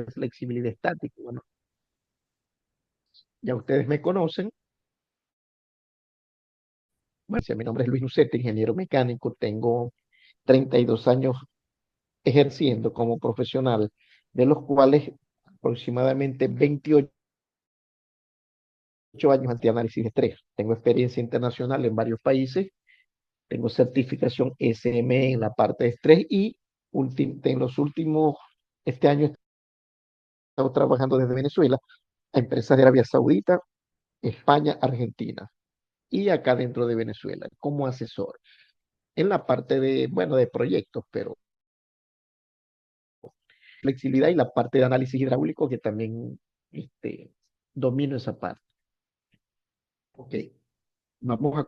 flexibilidad estática. Bueno, ya ustedes me conocen. Bueno, sí, mi nombre es Luis Lucete, ingeniero mecánico. Tengo 32 años ejerciendo como profesional, de los cuales aproximadamente 28 años de análisis de estrés. Tengo experiencia internacional en varios países. Tengo certificación SM en la parte de estrés y en los últimos, este año he estado trabajando desde Venezuela a empresas de Arabia Saudita, España, Argentina y acá dentro de Venezuela como asesor en la parte de, bueno, de proyectos, pero flexibilidad y la parte de análisis hidráulico que también domino esa parte. Ok,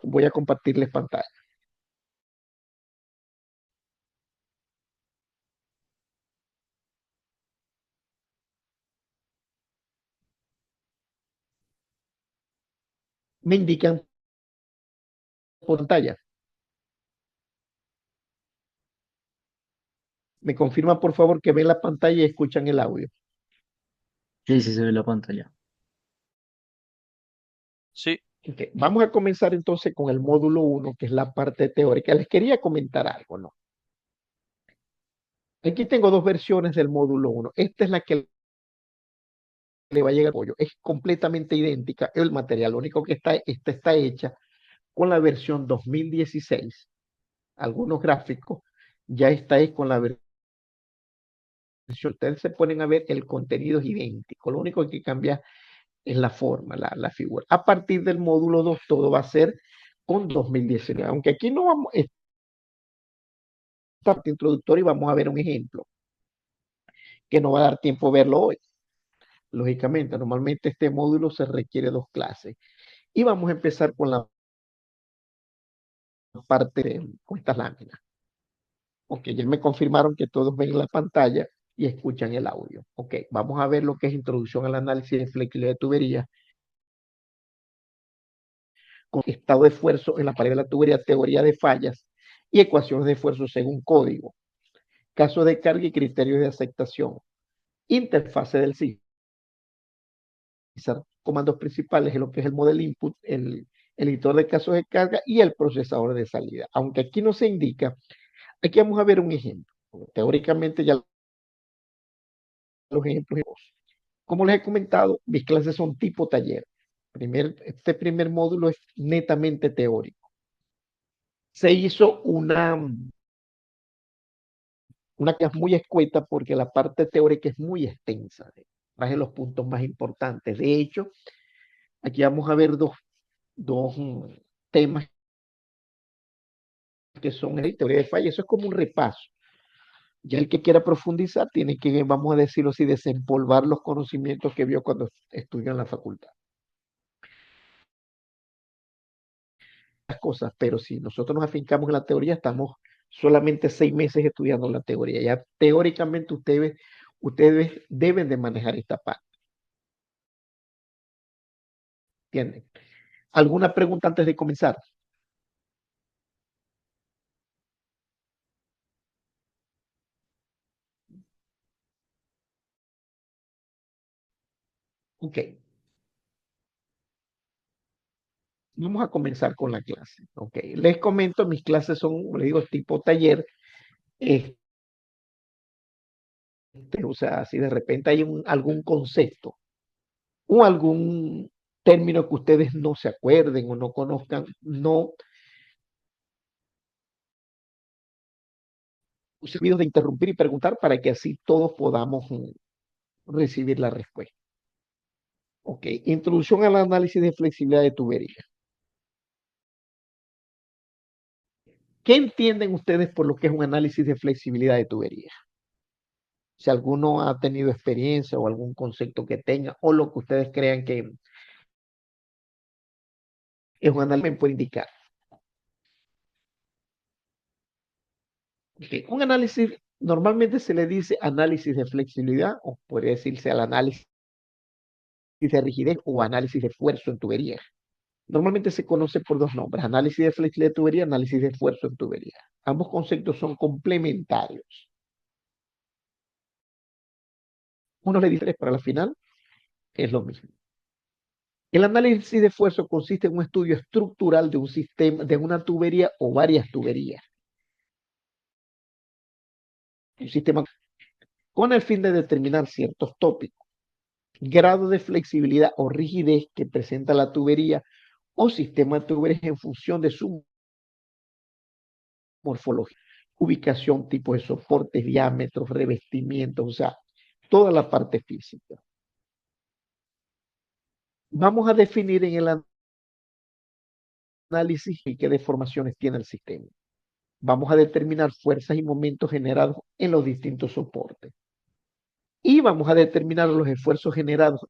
voy a compartirles pantalla. Me indican por pantalla. Me confirma por favor que ven la pantalla y escuchan el audio. Sí, sí se ve la pantalla. Sí, Ok, vamos a comenzar entonces con el módulo 1, que es la parte teórica. Les quería comentar algo, ¿no? Aquí tengo dos versiones del módulo 1. Esta es la que le va a llegar apoyo. Es completamente idéntica el material. Lo único que esta está hecha con la versión 2016. Algunos gráficos ya está ahí con la versión. Ustedes se ponen a ver, el contenido es idéntico. Lo único que cambia es la forma, la figura. A partir del módulo 2, todo va a ser con 2019. Aunque aquí no vamos, esta parte introductoria y vamos a ver un ejemplo que no va a dar tiempo verlo hoy. Lógicamente, normalmente este módulo se requiere dos clases. Y vamos a empezar con la parte con estas láminas. Ok, ya me confirmaron que todos ven la pantalla y escuchan el audio. Ok, vamos a ver lo que es introducción al análisis de flexibilidad de tuberías con estado de esfuerzo en la pared de la tubería, teoría de fallas y ecuaciones de esfuerzo según código, caso de carga y criterios de aceptación, interfase del CISAR, comandos principales en lo que es el model input, el editor de casos de carga y el procesador de salida. Aunque aquí no se indica, aquí vamos a ver un ejemplo. Teóricamente ya los ejemplos. Como les he comentado, mis clases son tipo taller. Este primer módulo es netamente teórico. Se hizo una clase muy escueta porque la parte teórica es muy extensa. Traje los puntos más importantes. De hecho, aquí vamos a ver dos temas que son la teoría de falla. Eso es como un repaso. Ya el que quiera profundizar tiene que, vamos a decirlo así, desempolvar los conocimientos que vio cuando estudió en la facultad. Las cosas, pero si nosotros nos afincamos en la teoría, estamos solamente 6 meses estudiando la teoría. Ya teóricamente ustedes deben de manejar esta parte. ¿Entienden? ¿Alguna pregunta antes de comenzar? Ok, vamos a comenzar con la clase. Ok, les comento, mis clases son, les digo, tipo taller. Este, o sea, si de repente hay algún concepto o algún término que ustedes no se acuerden o no conozcan, no servido de interrumpir y preguntar para que así todos podamos recibir la respuesta. Ok, introducción al análisis de flexibilidad de tubería. ¿Qué entienden ustedes por lo que es un análisis de flexibilidad de tubería? Si alguno ha tenido experiencia o algún concepto que tenga o lo que ustedes crean que es un análisis, me puede indicar. Okay. Un análisis, normalmente se le dice análisis de flexibilidad o podría decirse al análisis de rigidez o análisis de esfuerzo en tubería. Normalmente se conoce por dos nombres, análisis de flexibilidad de tubería, análisis de esfuerzo en tubería. Ambos conceptos son complementarios. Uno le dice 3 para la final, es lo mismo. El análisis de esfuerzo consiste en un estudio estructural de un sistema, de una tubería o varias tuberías. Un sistema con el fin de determinar ciertos tópicos, grado de flexibilidad o rigidez que presenta la tubería o sistema de tuberías en función de su morfología, ubicación, tipo de soportes, diámetros, revestimientos, o sea, toda la parte física. Vamos a definir en el análisis qué deformaciones tiene el sistema. Vamos a determinar fuerzas y momentos generados en los distintos soportes. Y vamos a determinar los esfuerzos generados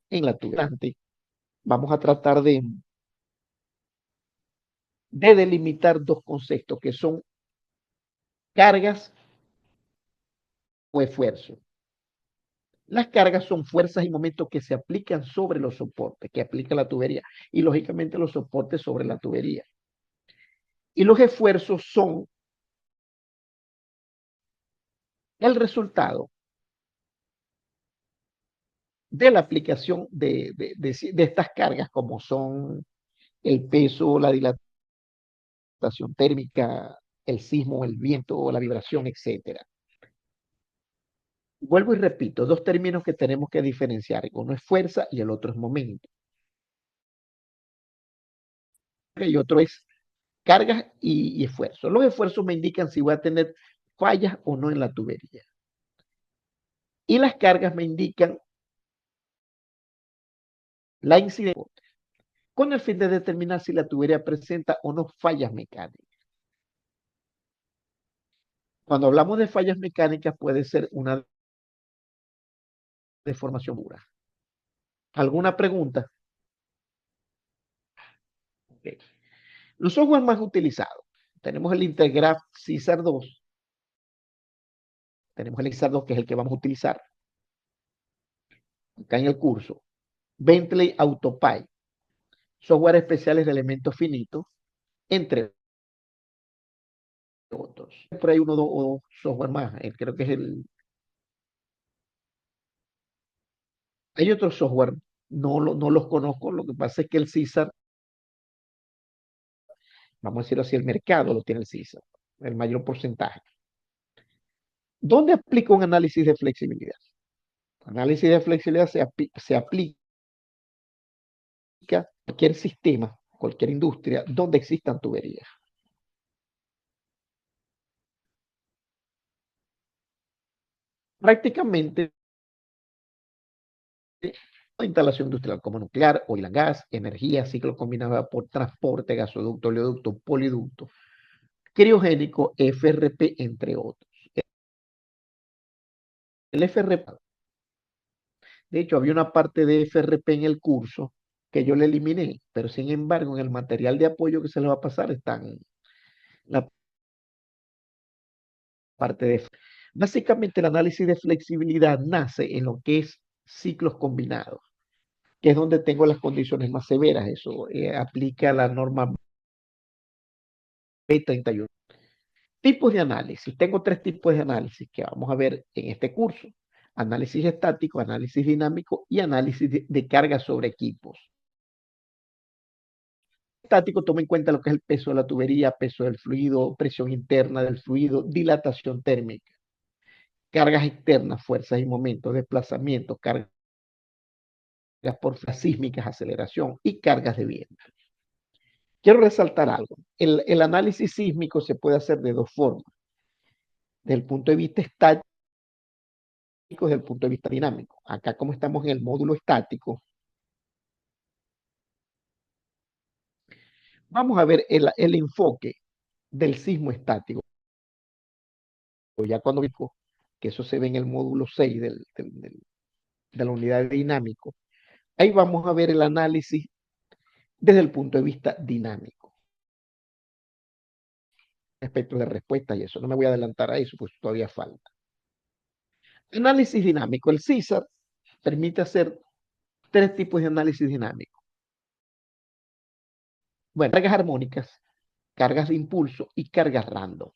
en la tubería. Vamos a tratar de delimitar dos conceptos que son cargas o esfuerzo. Las cargas son fuerzas y momentos que se aplican sobre los soportes, que aplica la tubería, y lógicamente los soportes sobre la tubería. Y los esfuerzos son el resultado de la aplicación de estas cargas, como son el peso, la dilatación térmica, el sismo, el viento, la vibración, etcétera. Vuelvo y repito, dos términos que tenemos que diferenciar. Uno es fuerza y el otro es momento. Y otro es cargas y esfuerzos. Los esfuerzos me indican si voy a tener fallas o no en la tubería. Y las cargas me indican la incidencia con el fin de determinar si la tubería presenta o no fallas mecánicas. Cuando hablamos de fallas mecánicas puede ser una deformación dura. ¿Alguna pregunta? Okay. Los software más utilizados. Tenemos el Intergraph CISAR 2. Tenemos el CISAR 2 que es el que vamos a utilizar acá en el curso. Bentley AutoPy. Software especiales de elementos finitos, entre otros. Por ahí uno o dos software más. Creo que es el... Hay otros software, no los conozco. Lo que pasa es que el CISAR, vamos a decirlo así, el mercado lo tiene el CISAR, el mayor porcentaje. ¿Dónde aplica un análisis de flexibilidad? Análisis de flexibilidad se aplica a cualquier sistema, cualquier industria donde existan tuberías. Prácticamente, instalación industrial como nuclear, oil and gas, energía, ciclo combinado por transporte, gasoducto, oleoducto, poliducto, criogénico, FRP, entre otros. El FRP, de hecho, había una parte de FRP en el curso que yo le eliminé, pero sin embargo, en el material de apoyo que se le va a pasar están la parte de... Básicamente, el análisis de flexibilidad nace en lo que es ciclos combinados, que es donde tengo las condiciones más severas. Eso aplica la norma B31. Tipos de análisis. Tengo tres tipos de análisis que vamos a ver en este curso. Análisis estático, análisis dinámico y análisis de carga sobre equipos. Estático toma en cuenta lo que es el peso de la tubería, peso del fluido, presión interna del fluido, dilatación térmica, cargas externas, fuerzas y momentos, desplazamiento, cargas por sísmicas, aceleración y cargas de viento. Quiero resaltar algo. El análisis sísmico se puede hacer de dos formas. Desde el punto de vista estático, desde el punto de vista dinámico. Acá como estamos en el módulo estático, vamos a ver el enfoque del sismo estático. Ya cuando que eso se ve en el módulo 6 de la unidad de dinámico, ahí vamos a ver el análisis desde el punto de vista dinámico. Respecto de respuesta y eso, no me voy a adelantar a eso, pues todavía falta. Análisis dinámico. El CISAR permite hacer tres tipos de análisis dinámico. Bueno, cargas armónicas, cargas de impulso y cargas random.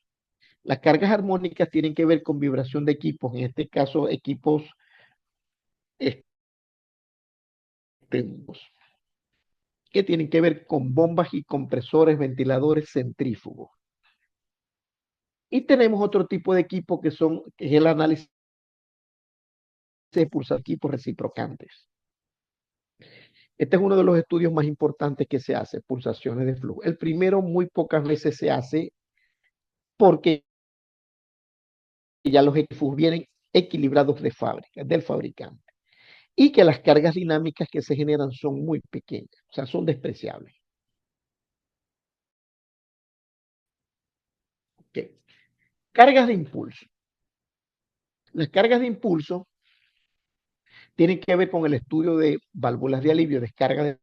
Las cargas armónicas tienen que ver con vibración de equipos, en este caso equipos externos, que tienen que ver con bombas y compresores, ventiladores centrífugos. Y tenemos otro tipo de equipo que es el análisis de pulsos, equipos reciprocantes. Este es uno de los estudios más importantes que se hace, pulsaciones de flujo. El primero muy pocas veces se hace porque ya los equipos vienen equilibrados de fábrica, del fabricante, y que las cargas dinámicas que se generan son muy pequeñas, o sea, son despreciables. Okay. Cargas de impulso. Las cargas de impulso tienen que ver con el estudio de válvulas de alivio, descarga de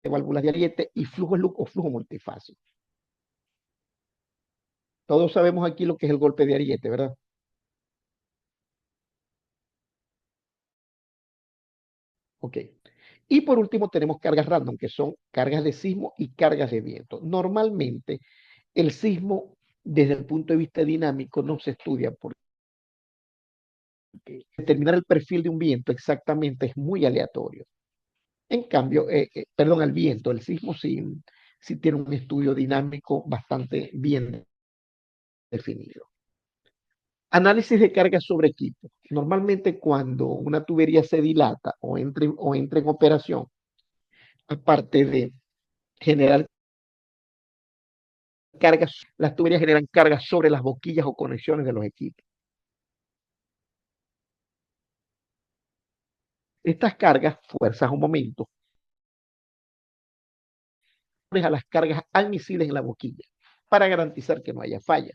válvulas de ariete y flujo o flujo multifásico. Todos sabemos aquí lo que es el golpe de ariete, ¿verdad? Ok. Y por último tenemos cargas random, que son cargas de sismo y cargas de viento. Normalmente el sismo, desde el punto de vista dinámico, no se estudia porque determinar el perfil de un viento exactamente es muy aleatorio. En cambio, perdón, el viento, el sismo sí tiene un estudio dinámico bastante bien definido. Análisis de carga sobre equipo. Normalmente cuando una tubería se dilata o entra en operación, aparte de generar cargas, las tuberías generan cargas sobre las boquillas o conexiones de los equipos. Estas cargas, fuerzas o momentos, a las cargas admisibles en la boquilla para garantizar que no haya falla.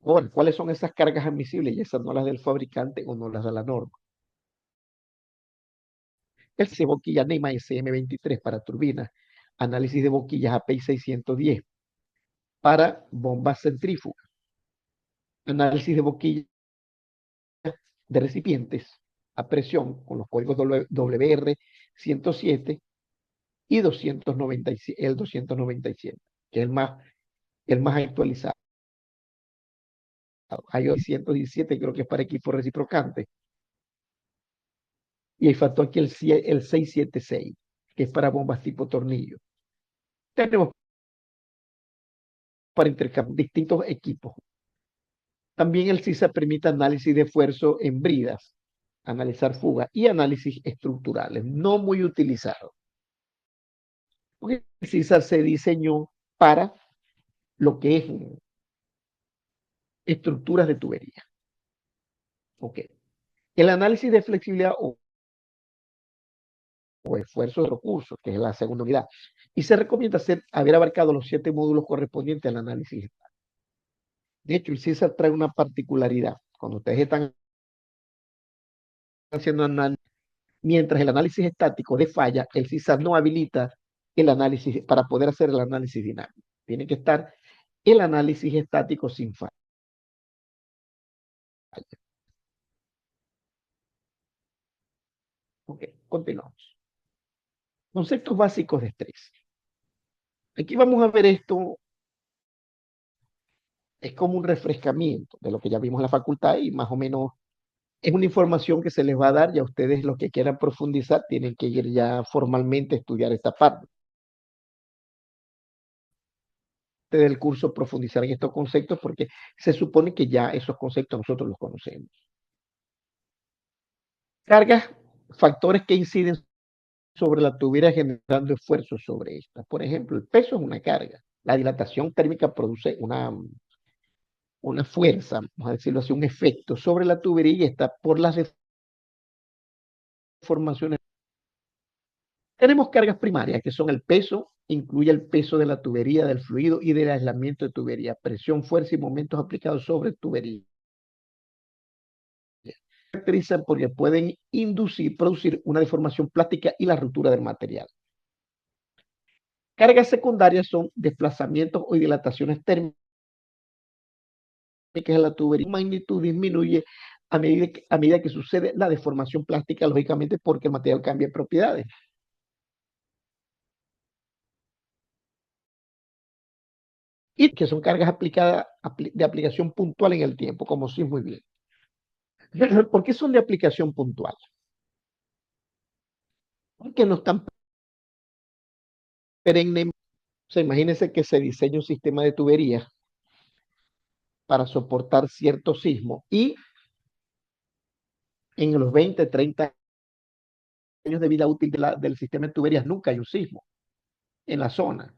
Bueno, ¿cuáles son esas cargas admisibles? Y esas no las del fabricante o no las de la norma. El de boquilla NEMA SM23 para turbinas, análisis de boquillas API 610 para bombas centrífugas, análisis de boquillas de recipientes a presión con los códigos WR 107 y 297, el 297, que es el más actualizado. Hay 117, creo que es para equipos reciprocantes. Y ahí faltó aquí el 676, que es para bombas tipo tornillo. Tenemos para intercambiar distintos equipos. También el CISA permite análisis de esfuerzo en bridas, analizar fugas y análisis estructurales, no muy utilizado. Porque el CISA se diseñó para lo que es estructuras de tubería. Ok. El análisis de flexibilidad o esfuerzo de recursos, que es la segunda unidad. Y se recomienda haber abarcado los 7 módulos correspondientes al análisis. De hecho, el CISA trae una particularidad. Cuando ustedes están haciendo análisis, mientras el análisis estático de falla, el CISA no habilita el análisis para poder hacer el análisis dinámico. Tiene que estar el análisis estático sin falla. Ok, continuamos. Conceptos básicos de estrés. Aquí vamos a ver esto, es como un refrescamiento de lo que ya vimos en la facultad y más o menos es una información que se les va a dar y a ustedes los que quieran profundizar tienen que ir ya formalmente a estudiar esta parte del curso, profundizar en estos conceptos porque se supone que ya esos conceptos nosotros los conocemos. Cargas, factores que inciden sobre la tubería generando esfuerzo sobre esta. Por ejemplo, el peso es una carga. La dilatación térmica produce una fuerza, vamos a decirlo así, un efecto sobre la tubería y está por las deformaciones. Tenemos cargas primarias, que son el peso, incluye el peso de la tubería, del fluido y del aislamiento de tubería, presión, fuerza y momentos aplicados sobre tubería. Se caracterizan porque pueden producir una deformación plástica y la ruptura del material. Cargas secundarias son desplazamientos o dilataciones térmicas en la tubería. Su magnitud disminuye a medida que sucede la deformación plástica, lógicamente porque el material cambia de propiedades. y que son cargas aplicadas de aplicación puntual en el tiempo, como sí muy bien. ¿Por qué son de aplicación puntual? Porque no están perennemente. O sea, imagínense que se diseña un sistema de tuberías para soportar cierto sismo y en los 20, 30 años de vida útil del sistema de tuberías nunca hay un sismo en la zona,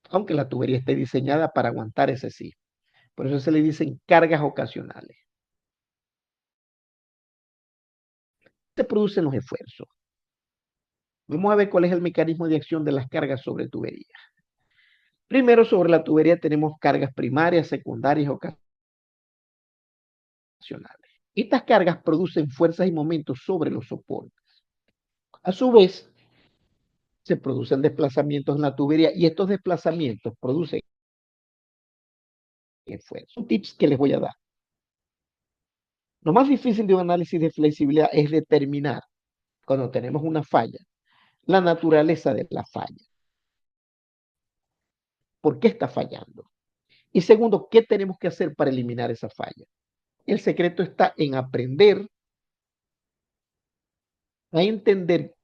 aunque la tubería esté diseñada para aguantar ese sismo. Por eso se le dicen cargas ocasionales. Se producen los esfuerzos. Vamos a ver cuál es el mecanismo de acción de las cargas sobre tuberías. Primero, sobre la tubería tenemos cargas primarias, secundarias, ocasionales. Estas cargas producen fuerzas y momentos sobre los soportes. A su vez, se producen desplazamientos en la tubería y estos desplazamientos producen esfuerzo. Tips que les voy a dar. Lo más difícil de un análisis de flexibilidad es determinar, cuando tenemos una falla, la naturaleza de la falla. ¿Por qué está fallando? Y segundo, ¿qué tenemos que hacer para eliminar esa falla? El secreto está en aprender a entender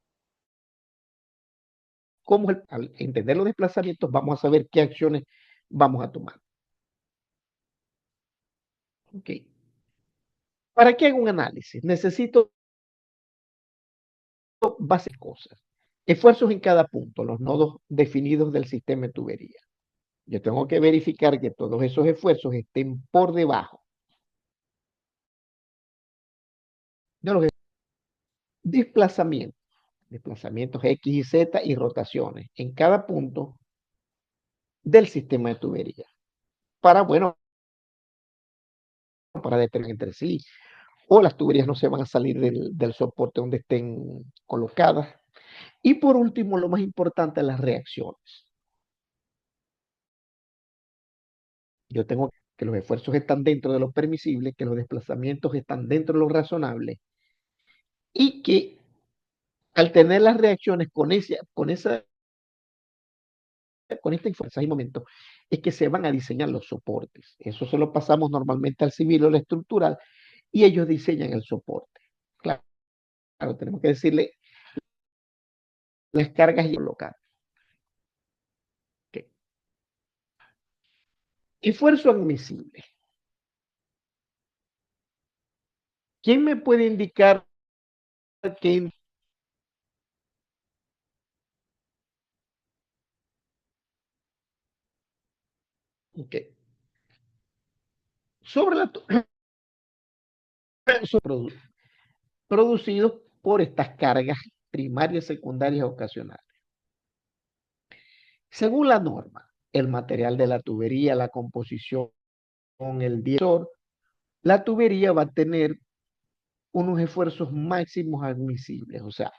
cómo, al entender los desplazamientos, vamos a saber qué acciones vamos a tomar. Ok. ¿Para qué hago un análisis? Necesito bases cosas. Esfuerzos en cada punto, los nodos definidos del sistema de tubería. Yo tengo que verificar que todos esos esfuerzos estén por debajo de los desplazamientos, desplazamientos X y Z y rotaciones en cada punto del sistema de tubería. Para, bueno, para determinar entre sí, o las tuberías no se van a salir del soporte donde estén colocadas. Y por último, lo más importante, las reacciones. Yo tengo que los esfuerzos están dentro de lo permisible, que los desplazamientos están dentro de lo razonable y que al tener las reacciones con esta información y momento, es que se van a diseñar los soportes. Eso se lo pasamos normalmente al civil o al estructural y ellos diseñan el soporte. Claro, tenemos que decirle las cargas y colocar. Okay. Esfuerzo admisible. ¿Quién me puede indicar que okay, sobre la producidos por estas cargas primarias, secundarias, ocasionales? Según la norma, el material de la tubería, la composición, el divisor, la tubería va a tener unos esfuerzos máximos admisibles. O sea,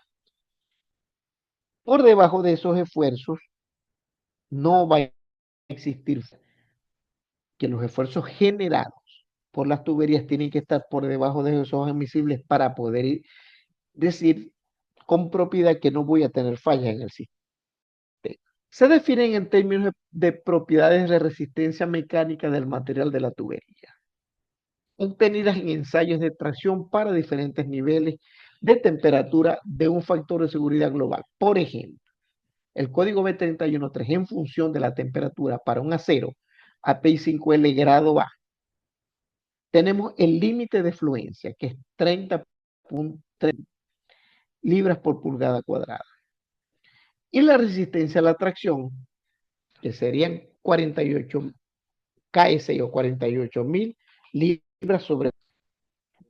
por debajo de esos esfuerzos no va a existir, que los esfuerzos generados por las tuberías tienen que estar por debajo de esos admisibles para poder decir con propiedad que no voy a tener fallas en el sistema. Se definen en términos de propiedades de resistencia mecánica del material de la tubería, obtenidas en ensayos de tracción para diferentes niveles de temperatura de un factor de seguridad global. Por ejemplo, el código B313 en función de la temperatura para un acero API5L grado A. Tenemos el límite de fluencia, que es 30.3 libras por pulgada cuadrada. Y la resistencia a la tracción, que serían 48 KS o 48.000 libras sobre.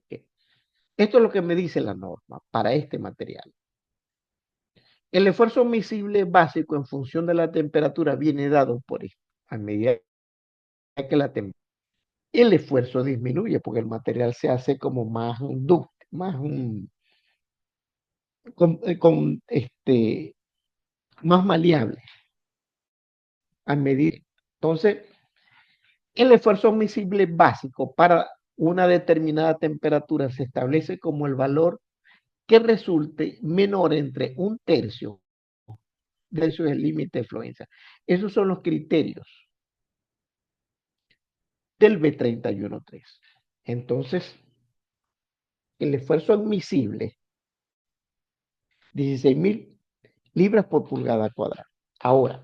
Esto es lo que me dice la norma para este material. El esfuerzo admisible básico en función de la temperatura viene dado por esto. A medida que el esfuerzo disminuye porque el material se hace como más ductil, más más maleable a medir. Entonces, el esfuerzo admisible básico para una determinada temperatura se establece como el valor que resulte menor entre un tercio del límite de fluencia. Esos son los criterios del B31.3. Entonces, el esfuerzo admisible, 16.000 libras por pulgada cuadrada. Ahora,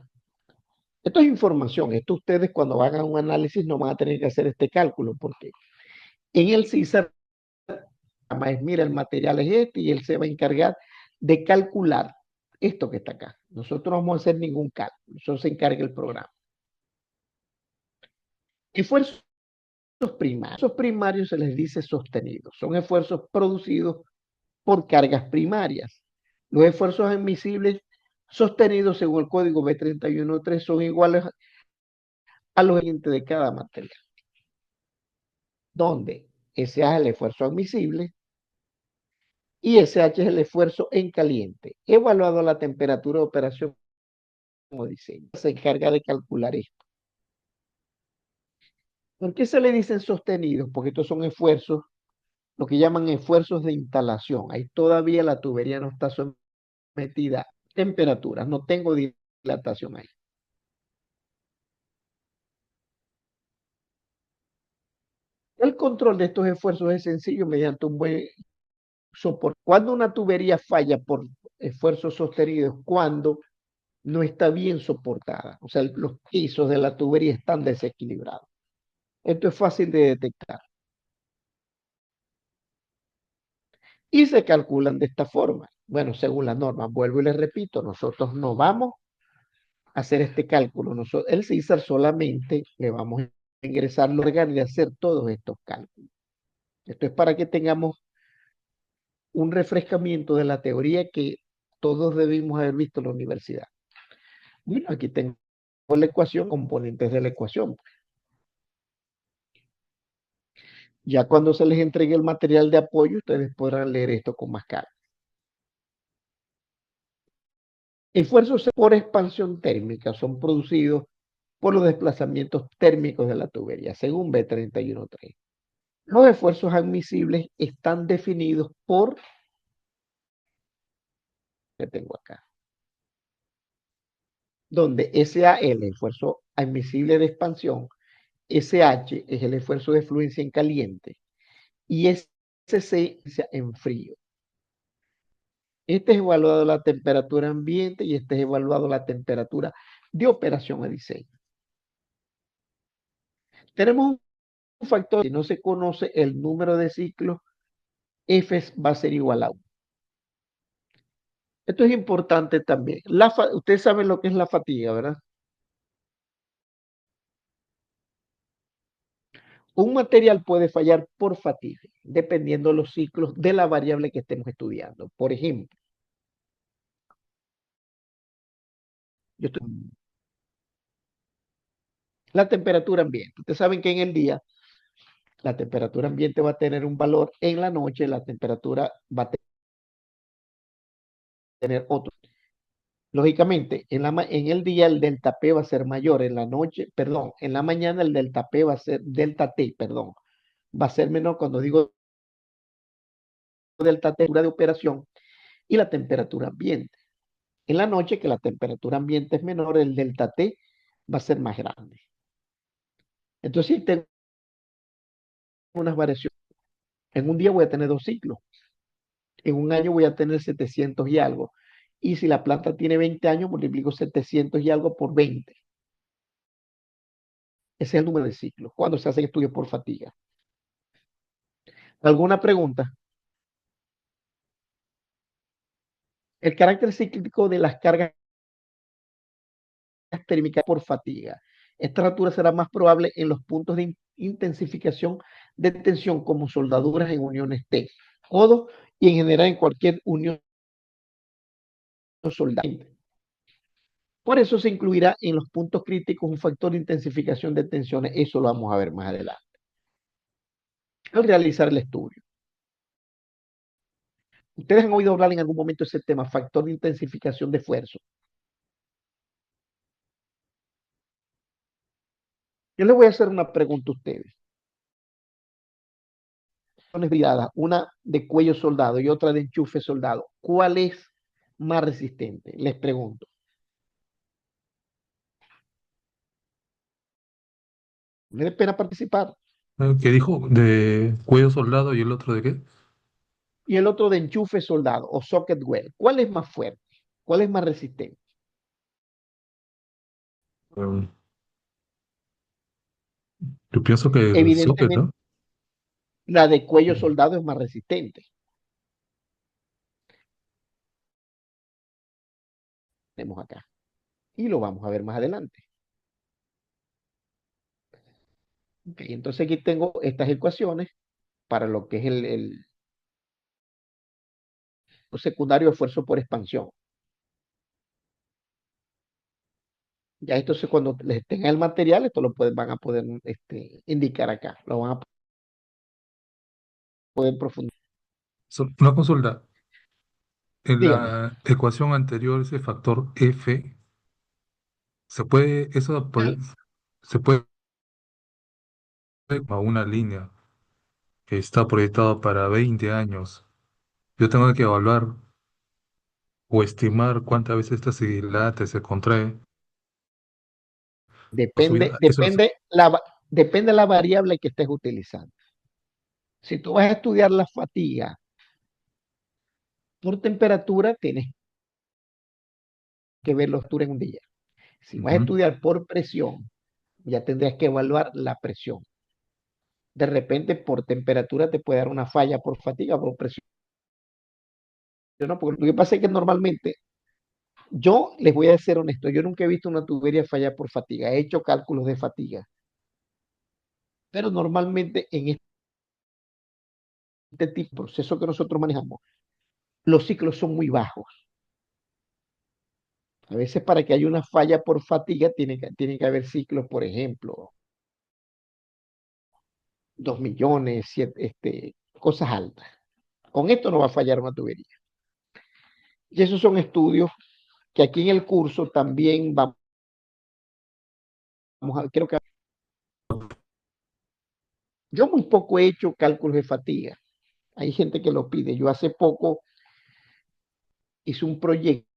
esto es información. Esto ustedes cuando hagan un análisis no van a tener que hacer este cálculo porque en el CISAR, además, mira, el material es este y él se va a encargar de calcular esto que está acá. Nosotros no vamos a hacer ningún cálculo. Eso se encarga el programa. Esfuerzos primarios. Esos primarios se les dice sostenidos. Son esfuerzos producidos por cargas primarias. Los esfuerzos admisibles sostenidos según el código B31.3 son iguales a los de cada material, donde SH es el esfuerzo admisible y SH es el esfuerzo en caliente, evaluado a la temperatura de operación como diseño. Se encarga de calcular esto. ¿Por qué se le dicen sostenidos? Porque estos son esfuerzos, lo que llaman esfuerzos de instalación. Ahí todavía la tubería no está sometida a temperaturas, no tengo dilatación ahí. El control de estos esfuerzos es sencillo mediante un buen soporte. Cuando una tubería falla por esfuerzos sostenidos, cuando no está bien soportada, o sea, los pisos de la tubería están desequilibrados. Esto es fácil de detectar. Y se calculan de esta forma. Bueno, según las normas, vuelvo y les repito, nosotros no vamos a hacer este cálculo. El CISAR solamente le vamos a ingresar los órganos de hacer todos estos cálculos. Esto es para que tengamos un refrescamiento de la teoría que todos debimos haber visto en la universidad. Bueno, aquí tengo la ecuación, componentes de la ecuación. Ya cuando se les entregue el material de apoyo, ustedes podrán leer esto con más calma. Esfuerzos por expansión térmica son producidos por los desplazamientos térmicos de la tubería, según B31.3. Los esfuerzos admisibles están definidos por, que tengo acá, donde SA es el esfuerzo admisible de expansión, SH es el esfuerzo de fluencia en caliente y SC en frío. Este es evaluado a la temperatura ambiente y este es evaluado a la temperatura de operación a diseño. Tenemos un factor, si no se conoce el número de ciclos, F va a ser igual a 1. Esto es importante también. Ustedes saben lo que es la fatiga, ¿verdad? Un material puede fallar por fatiga, dependiendo de los ciclos de la variable que estemos estudiando. Por ejemplo, la temperatura ambiente. Ustedes saben que en el día la temperatura ambiente va a tener un valor, en la noche la temperatura va a tener otro. Lógicamente, en el día el delta P va a ser mayor, en la noche, perdón, en la mañana el delta P va a ser, delta T, perdón, va a ser menor cuando digo delta T de operación y la temperatura ambiente. En la noche, que la temperatura ambiente es menor, el delta T va a ser más grande. Entonces, si tengo unas variaciones, en un día voy a tener 2 ciclos, en un año voy a tener 700 y algo. Y si la planta tiene 20 años, multiplico 700 y algo por 20. Ese es el número de ciclos cuando se hacen estudios por fatiga. ¿Alguna pregunta? El carácter cíclico de las cargas térmicas por fatiga. Esta altura será más probable en los puntos de intensificación de tensión como soldaduras en uniones T, codo y en general en cualquier unión soldante. Por eso se incluirá en los puntos críticos un factor de intensificación de tensiones. Eso lo vamos a ver más adelante. Al realizar el estudio. Ustedes han oído hablar en algún momento de ese tema, factor de intensificación de esfuerzo. Yo les voy a hacer una pregunta a ustedes. Una de cuello soldado y otra de enchufe soldado. ¿Cuál es más resistente? Les pregunto. Me da pena participar. ¿Qué dijo? ¿De cuello soldado y el otro de qué? Y el otro de enchufe soldado o socket weld. ¿Cuál es más fuerte? ¿Cuál es más resistente? Um, yo pienso que el socket, Evidentemente, ¿no? la de cuello soldado es más resistente. Tenemos acá. Y lo vamos a ver más adelante. Okay, entonces aquí tengo estas ecuaciones para lo que es el secundario esfuerzo por expansión. Ya esto es cuando les tengan el material, esto lo van a poder indicar acá. Lo van a poder profundizar. Una consulta. En Dígame, la ecuación anterior, ese factor F, ah, se puede a una línea que está proyectada para 20 años. Yo tengo que evaluar o estimar cuántas veces esta se dilata, se contrae, o depende, subir. depende la variable que estés utilizando. Si tú vas a estudiar la fatiga por temperatura, tienes que ver los tours en un día. Si vas a Ujú. estudiar por presión, ya tendrías que evaluar la presión. De repente, por temperatura te puede dar una falla por fatiga, por presión. ¿No? Porque lo que pasa es que normalmente, yo les voy a ser honesto, yo nunca he visto una tubería fallar por fatiga. He hecho cálculos de fatiga, pero normalmente en este tipo de proceso que nosotros manejamos, los ciclos son muy bajos. A veces para que haya una falla por fatiga, tiene que haber ciclos, por ejemplo, 2 millones, cosas altas. Con esto no va a fallar una tubería. Y esos son estudios que aquí en el curso también vamos a, creo que yo muy poco he hecho cálculos de fatiga. Hay gente que lo pide. Yo hace poco hice un proyecto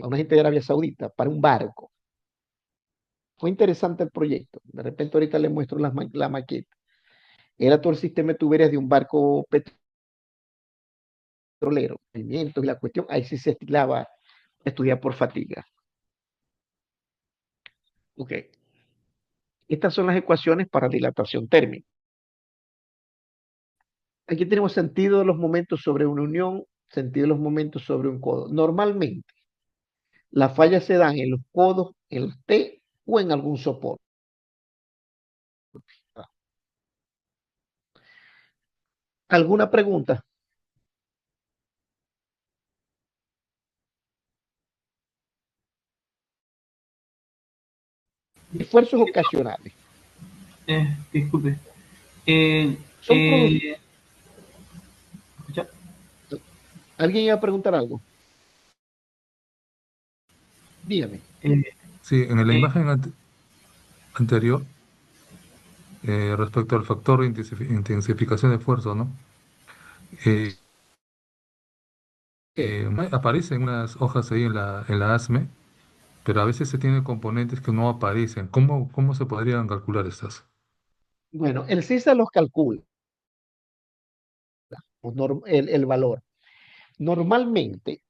a una gente de Arabia Saudita para un barco. Fue interesante el proyecto. De repente ahorita les muestro la maqueta. Era todo el sistema de tuberías de un barco petrolero, movimientos y la cuestión. Ahí sí se estilaba estudiar por fatiga. Ok. Estas son las ecuaciones para dilatación térmica. Aquí tenemos sentido de los momentos sobre una unión, sentido de los momentos sobre un codo. Normalmente, las fallas se dan en los codos, en el T o en algún soporte. ¿Alguna pregunta? Esfuerzos ocasionales. Disculpe. Eh, Son producidos. eh, ¿Escucha? ¿Alguien iba a preguntar algo? Dígame. Eh, Sí, en la eh, imagen anterior, respecto al factor de intensificación de esfuerzo, ¿no? Eh, Sí. Aparecen unas hojas ahí en la ASME, pero a veces se tienen componentes que no aparecen. ¿Cómo se podrían calcular estas? Bueno, el CISA los calcula, el valor. Normalmente,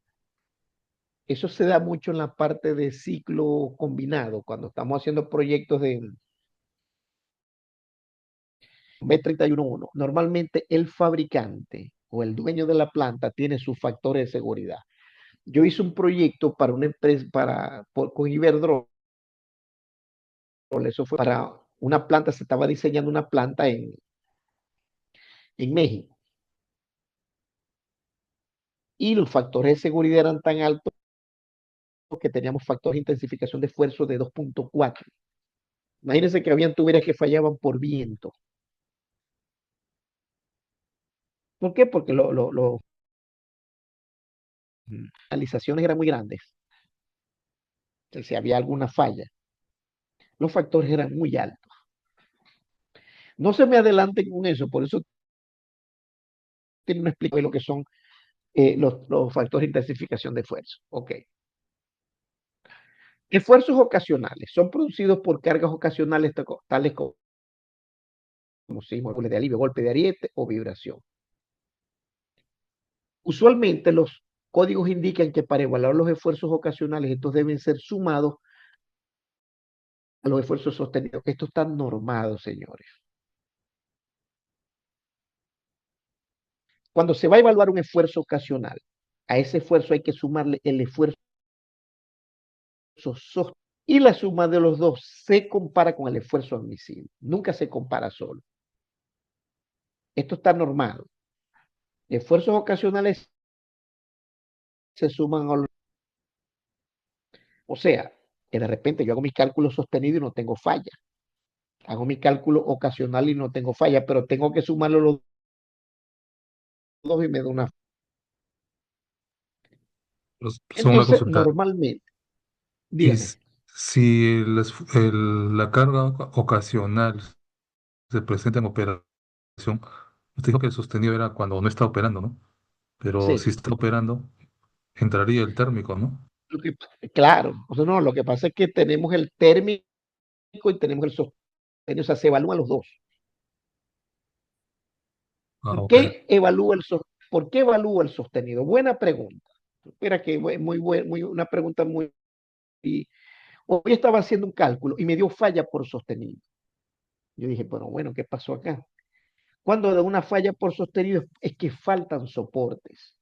eso se da mucho en la parte de ciclo combinado, cuando estamos haciendo proyectos de B311. Normalmente, el fabricante o el dueño de la planta tiene sus factores de seguridad. Yo hice un proyecto para una empresa, con Iberdrola, eso fue para una planta, se estaba diseñando una planta en México. Y los factores de seguridad eran tan altos que teníamos factores de intensificación de esfuerzo de 2.4. Imagínense que habían tuberías que fallaban por viento. ¿Por qué? Porque las realizaciones eran muy grandes. Entonces, si había alguna falla, los factores eran muy altos. No se me adelanten con eso, por eso tiene una explicación de lo que son los factores de intensificación de esfuerzo. Ok. Esfuerzos ocasionales son producidos por cargas ocasionales tales como sismo de alivio, golpe de ariete o vibración. Usualmente los códigos indican que para evaluar los esfuerzos ocasionales estos deben ser sumados a los esfuerzos sostenidos. Esto está normado, señores. Cuando se va a evaluar un esfuerzo ocasional, a ese esfuerzo hay que sumarle el esfuerzo sostenido. Y la suma de los dos se compara con el esfuerzo admisible. Nunca se compara solo. Esto está normado. Esfuerzos ocasionales se suman a los... O sea, que de repente yo hago mis cálculos sostenidos y no tengo falla. Hago mi cálculo ocasional y no tengo falla, pero tengo que sumarlo los dos y me da una... Son una Entonces, consulta. normalmente, Y dígame, si la carga ocasional se presenta en operación, usted dijo que el sostenido era cuando no está operando, ¿no? Pero si sí, está operando, entraría el térmico, ¿no? claro, o sea, no, lo que pasa es que tenemos el térmico y tenemos el sostenido, o sea, se evalúan los dos. Ah, ¿Por ok. qué por qué evalúa el sostenido? Buena pregunta. Mira que una pregunta muy... Hoy estaba haciendo un cálculo y me dio falla por sostenido. Yo dije, bueno, ¿qué pasó acá? Cuando da una falla por sostenido es que faltan soportes.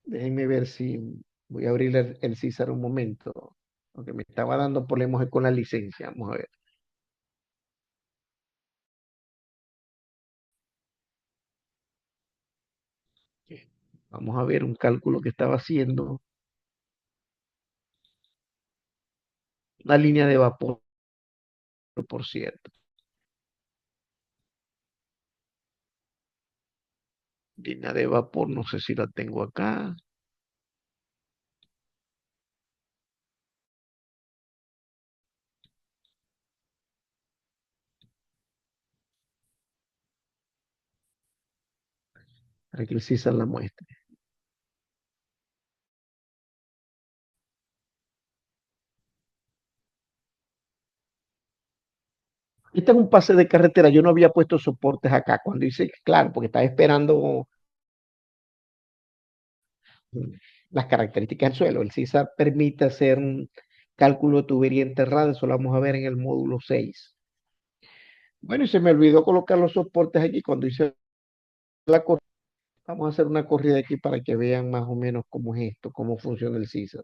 Déjenme ver si voy a abrir el César un momento, porque me estaba dando problemas con la licencia. Vamos a ver. Vamos a ver un cálculo que estaba haciendo. Una línea de vapor, por cierto. Línea de vapor, no sé si la tengo acá. Para que el César la muestre. Este es un pase de carretera. Yo no había puesto soportes acá. Cuando hice, claro, porque estaba esperando las características del suelo. El CISAR permite hacer un cálculo de tubería enterrada. Eso lo vamos a ver en el módulo 6. Bueno, y se me olvidó colocar los soportes aquí cuando hice la corrida. Vamos a hacer una corrida aquí para que vean más o menos cómo es esto, cómo funciona el CISAR.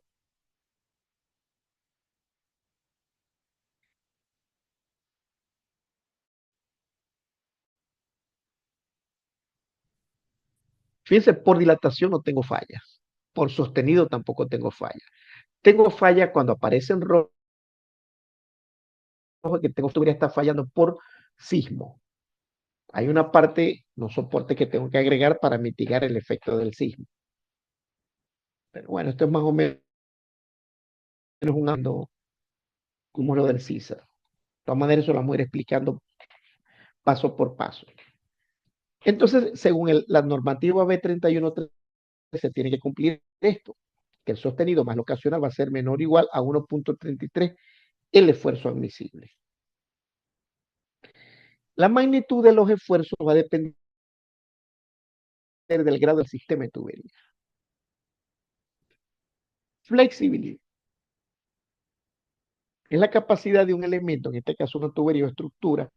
Fíjense, por dilatación no tengo fallas. Por sostenido tampoco tengo falla. Tengo falla cuando aparece en rojo, que tengo tubería está fallando por sismo. Hay una parte, no soporte que tengo que agregar para mitigar el efecto del sismo. Pero bueno, esto es más o menos un ando como lo del CISA. De todas maneras, eso lo vamos a ir explicando paso por paso. Entonces, según la normativa B31.3, se tiene que cumplir esto, que el sostenido más lo ocasional va a ser menor o igual a 1.33 el esfuerzo admisible. La magnitud de los esfuerzos va a depender del grado del sistema de tubería. Flexibilidad es la capacidad de un elemento, en este caso una tubería o estructura,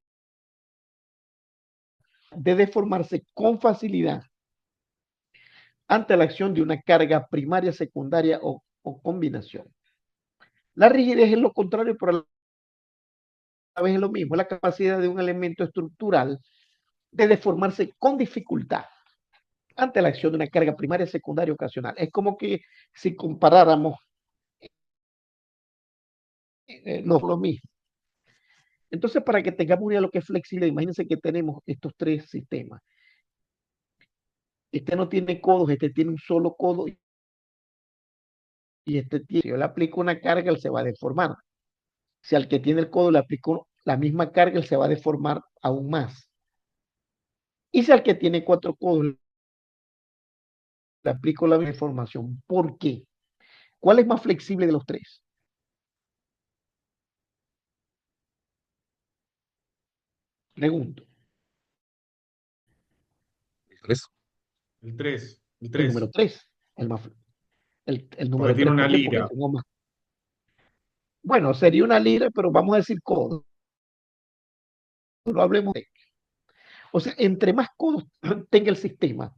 de deformarse con facilidad ante la acción de una carga primaria, secundaria o combinación. La rigidez es lo contrario, pero a la vez es lo mismo, es la capacidad de un elemento estructural de deformarse con dificultad ante la acción de una carga primaria, secundaria, ocasional. Es como que si comparáramos, no es lo mismo. Entonces, para que tengamos una idea de lo que es flexible, imagínense que tenemos estos tres sistemas. Este no tiene codos, este tiene un solo codo y este tiene, si yo le aplico una carga, él se va a deformar. Si al que tiene el codo le aplico la misma carga, él se va a deformar aún más. Y si al que tiene cuatro codos le aplico la misma información. ¿Por qué? ¿Cuál es más flexible de los tres? Pregunto. ¿Ves? El 3, el El número 3, 3, el porque número tiene 3. una ¿Por qué? Porque lira. tengo más. Bueno, sería una lira, pero vamos a decir codos. No hablemos de. O sea, entre más codos tenga el sistema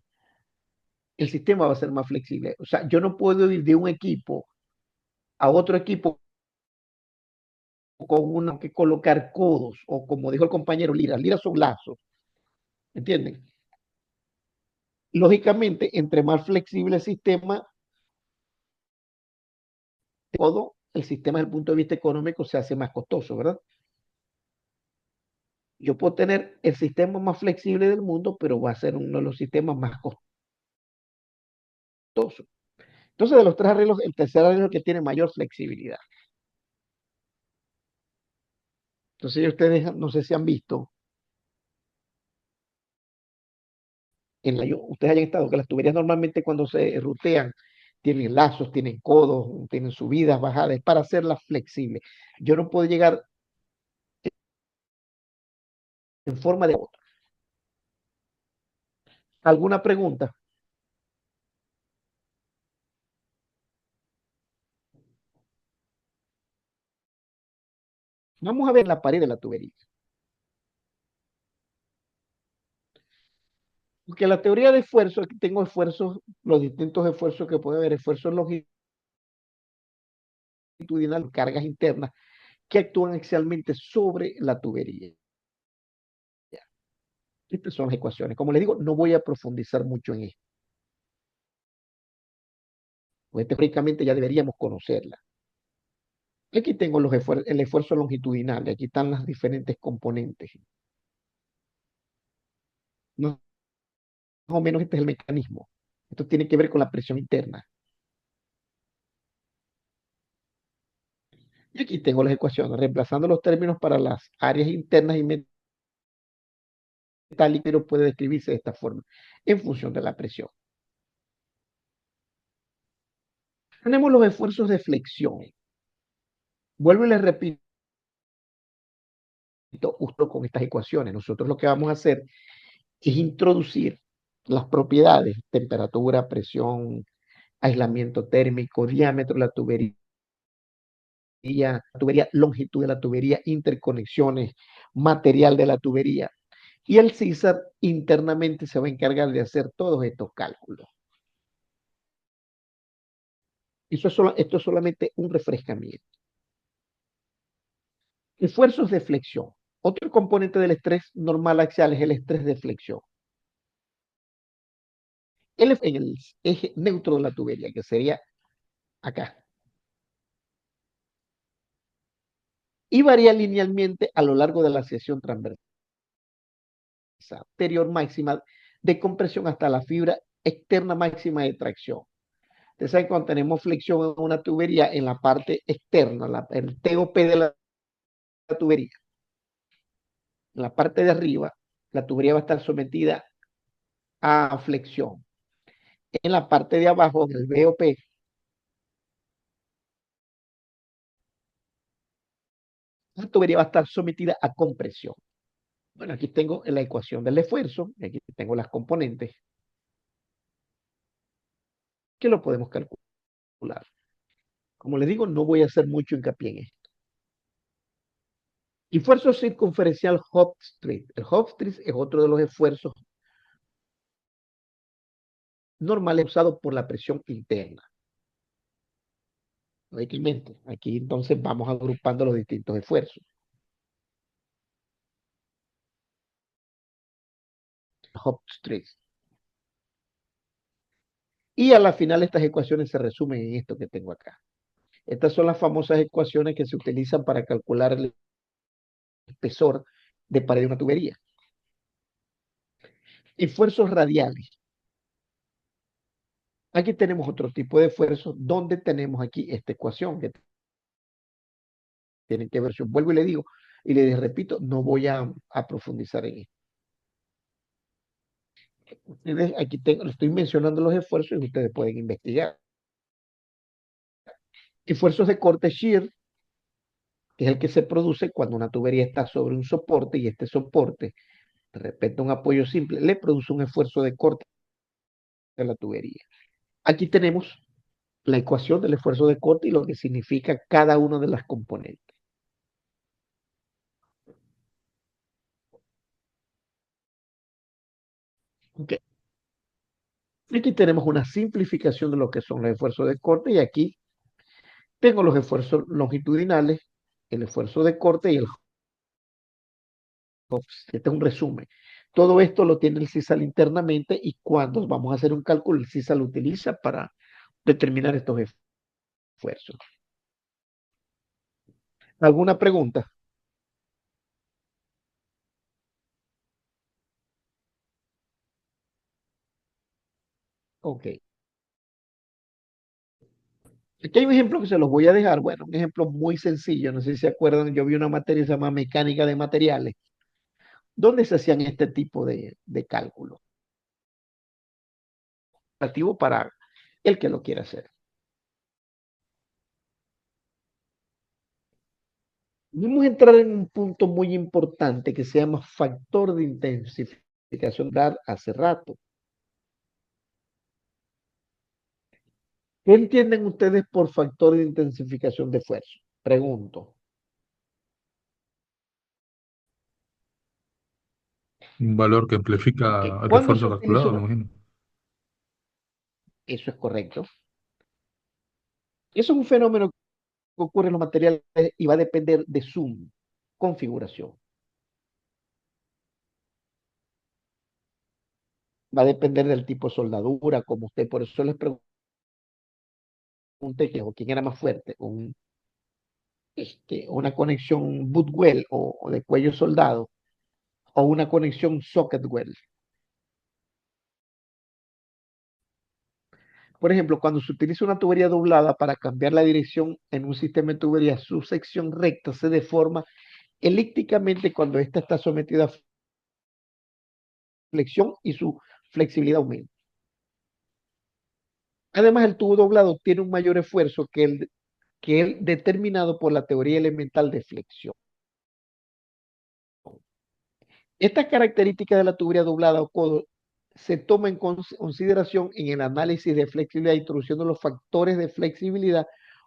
va a ser más flexible. O sea, yo no puedo ir de un equipo a otro equipo con uno que colocar codos, o como dijo el compañero, liras. Liras son lazos, ¿entienden? Lógicamente, entre más flexible el sistema, todo el sistema desde el punto de vista económico se hace más costoso, ¿verdad? Yo puedo tener el sistema más flexible del mundo, pero va a ser uno de los sistemas más costosos. Entonces, de los tres arreglos, el tercer arreglo es el que tiene mayor flexibilidad. Entonces, ustedes no sé si han visto, ustedes hayan estado, que las tuberías normalmente cuando se rutean tienen lazos, tienen codos, tienen subidas, bajadas, es para hacerlas flexibles. Yo no puedo llegar en forma de otra. ¿Alguna pregunta? Vamos a ver la pared de la tubería. Porque la teoría de esfuerzo, aquí tengo esfuerzos, los distintos esfuerzos que puede haber, esfuerzos longitudinales, cargas internas, que actúan axialmente sobre la tubería. Estas son las ecuaciones. Como les digo, no voy a profundizar mucho en esto, porque teóricamente ya deberíamos conocerla. Aquí tengo el esfuerzo longitudinal, y aquí están las diferentes componentes. Más o menos este es el mecanismo. Esto tiene que ver con la presión interna. Y aquí tengo las ecuaciones, reemplazando los términos para las áreas internas y metálicas, pero puede describirse de esta forma, en función de la presión. Tenemos los esfuerzos de flexión. Vuelvo y les repito, justo con estas ecuaciones. Nosotros lo que vamos a hacer es introducir las propiedades, temperatura, presión, aislamiento térmico, diámetro de la tubería, longitud de la tubería, interconexiones, material de la tubería. Y el CISAR internamente se va a encargar de hacer todos estos cálculos. Esto es solamente un refrescamiento. Esfuerzos de flexión. Otro componente del estrés normal axial es el estrés de flexión. En el eje neutro de la tubería, que sería acá. Y varía linealmente a lo largo de la sección transversal anterior máxima de compresión hasta la fibra externa máxima de tracción. Ustedes saben, cuando tenemos flexión en una tubería, en la parte externa, el TOP de la tubería, en la parte de arriba, la tubería va a estar sometida a flexión. En la parte de abajo, en el BOP, la tubería va a estar sometida a compresión. Bueno, aquí tengo la ecuación del esfuerzo, y aquí tengo las componentes, que lo podemos calcular. Como les digo, no voy a hacer mucho hincapié en esto. Esfuerzo circunferencial Hooft-Strait. El Hooft-Strait es otro de los esfuerzos normales usados por la presión interna. Lógicamente, aquí entonces vamos agrupando los distintos esfuerzos. Hooft-Strait. Y a la final estas ecuaciones se resumen en esto que tengo acá. Estas son las famosas ecuaciones que se utilizan para calcular el espesor de pared de una tubería. Esfuerzos radiales. Aquí tenemos otro tipo de esfuerzos donde tenemos aquí esta ecuación que tienen que ver. Yo vuelvo y le digo, y les repito, no voy a profundizar en esto. Aquí tengo, le estoy mencionando los esfuerzos y ustedes pueden investigar. Esfuerzos de corte shear, que es el que se produce cuando una tubería está sobre un soporte y este soporte, de repente un apoyo simple, le produce un esfuerzo de corte a la tubería. Aquí tenemos la ecuación del esfuerzo de corte y lo que significa cada una de las componentes. Okay. Aquí tenemos una simplificación de lo que son los esfuerzos de corte y aquí tengo los esfuerzos longitudinales, el esfuerzo de corte y el Hobbs. Este es un resumen. Todo esto lo tiene el CISAL internamente y cuando vamos a hacer un cálculo, el CISAL lo utiliza para determinar estos esfuerzos. ¿Alguna pregunta? Ok. Aquí hay un ejemplo que se los voy a dejar. Bueno, un ejemplo muy sencillo. No sé si se acuerdan, yo vi una materia que se llama mecánica de materiales, donde se hacían este tipo de cálculos. Relativo para el que lo quiera hacer. Vamos a entrar en un punto muy importante que se llama factor de intensificación dar hace rato. ¿Qué entienden ustedes por factor de intensificación de esfuerzo? Pregunto. Un valor que Ok, amplifica el ¿cuándo se esfuerzo utiliza calculado, me una? imagino. Eso es correcto. Eso es un fenómeno que ocurre en los materiales y va a depender de su configuración. Va a depender del tipo de soldadura, como usted. Por eso les pregunté quién era más fuerte, una conexión boot-weld o de cuello soldado o una conexión socket-weld. Por ejemplo, cuando se utiliza una tubería doblada para cambiar la dirección en un sistema de tubería, su sección recta se deforma elípticamente cuando ésta está sometida a flexión y su flexibilidad aumenta. Además, el tubo doblado tiene un mayor esfuerzo que el determinado por la teoría elemental de flexión. Esta característica de la tubería doblada o codo se toma en consideración en el análisis de flexibilidad, introduciendo los factores de flexibilidad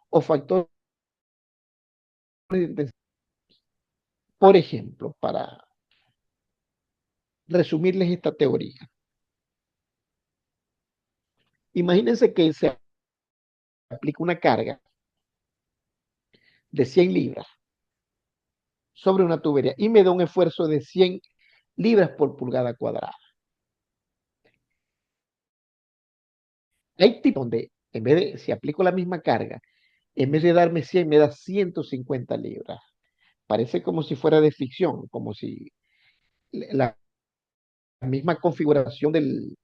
o factores de intensidad. Por ejemplo, para resumirles esta teoría, imagínense que se aplica una carga de 100 libras sobre una tubería y me da un esfuerzo de 100 libras por pulgada cuadrada. Hay tipos donde en vez de, si aplico la misma carga, en vez de darme 100, me da 150 libras. Parece como si fuera de ficción, como si la misma configuración de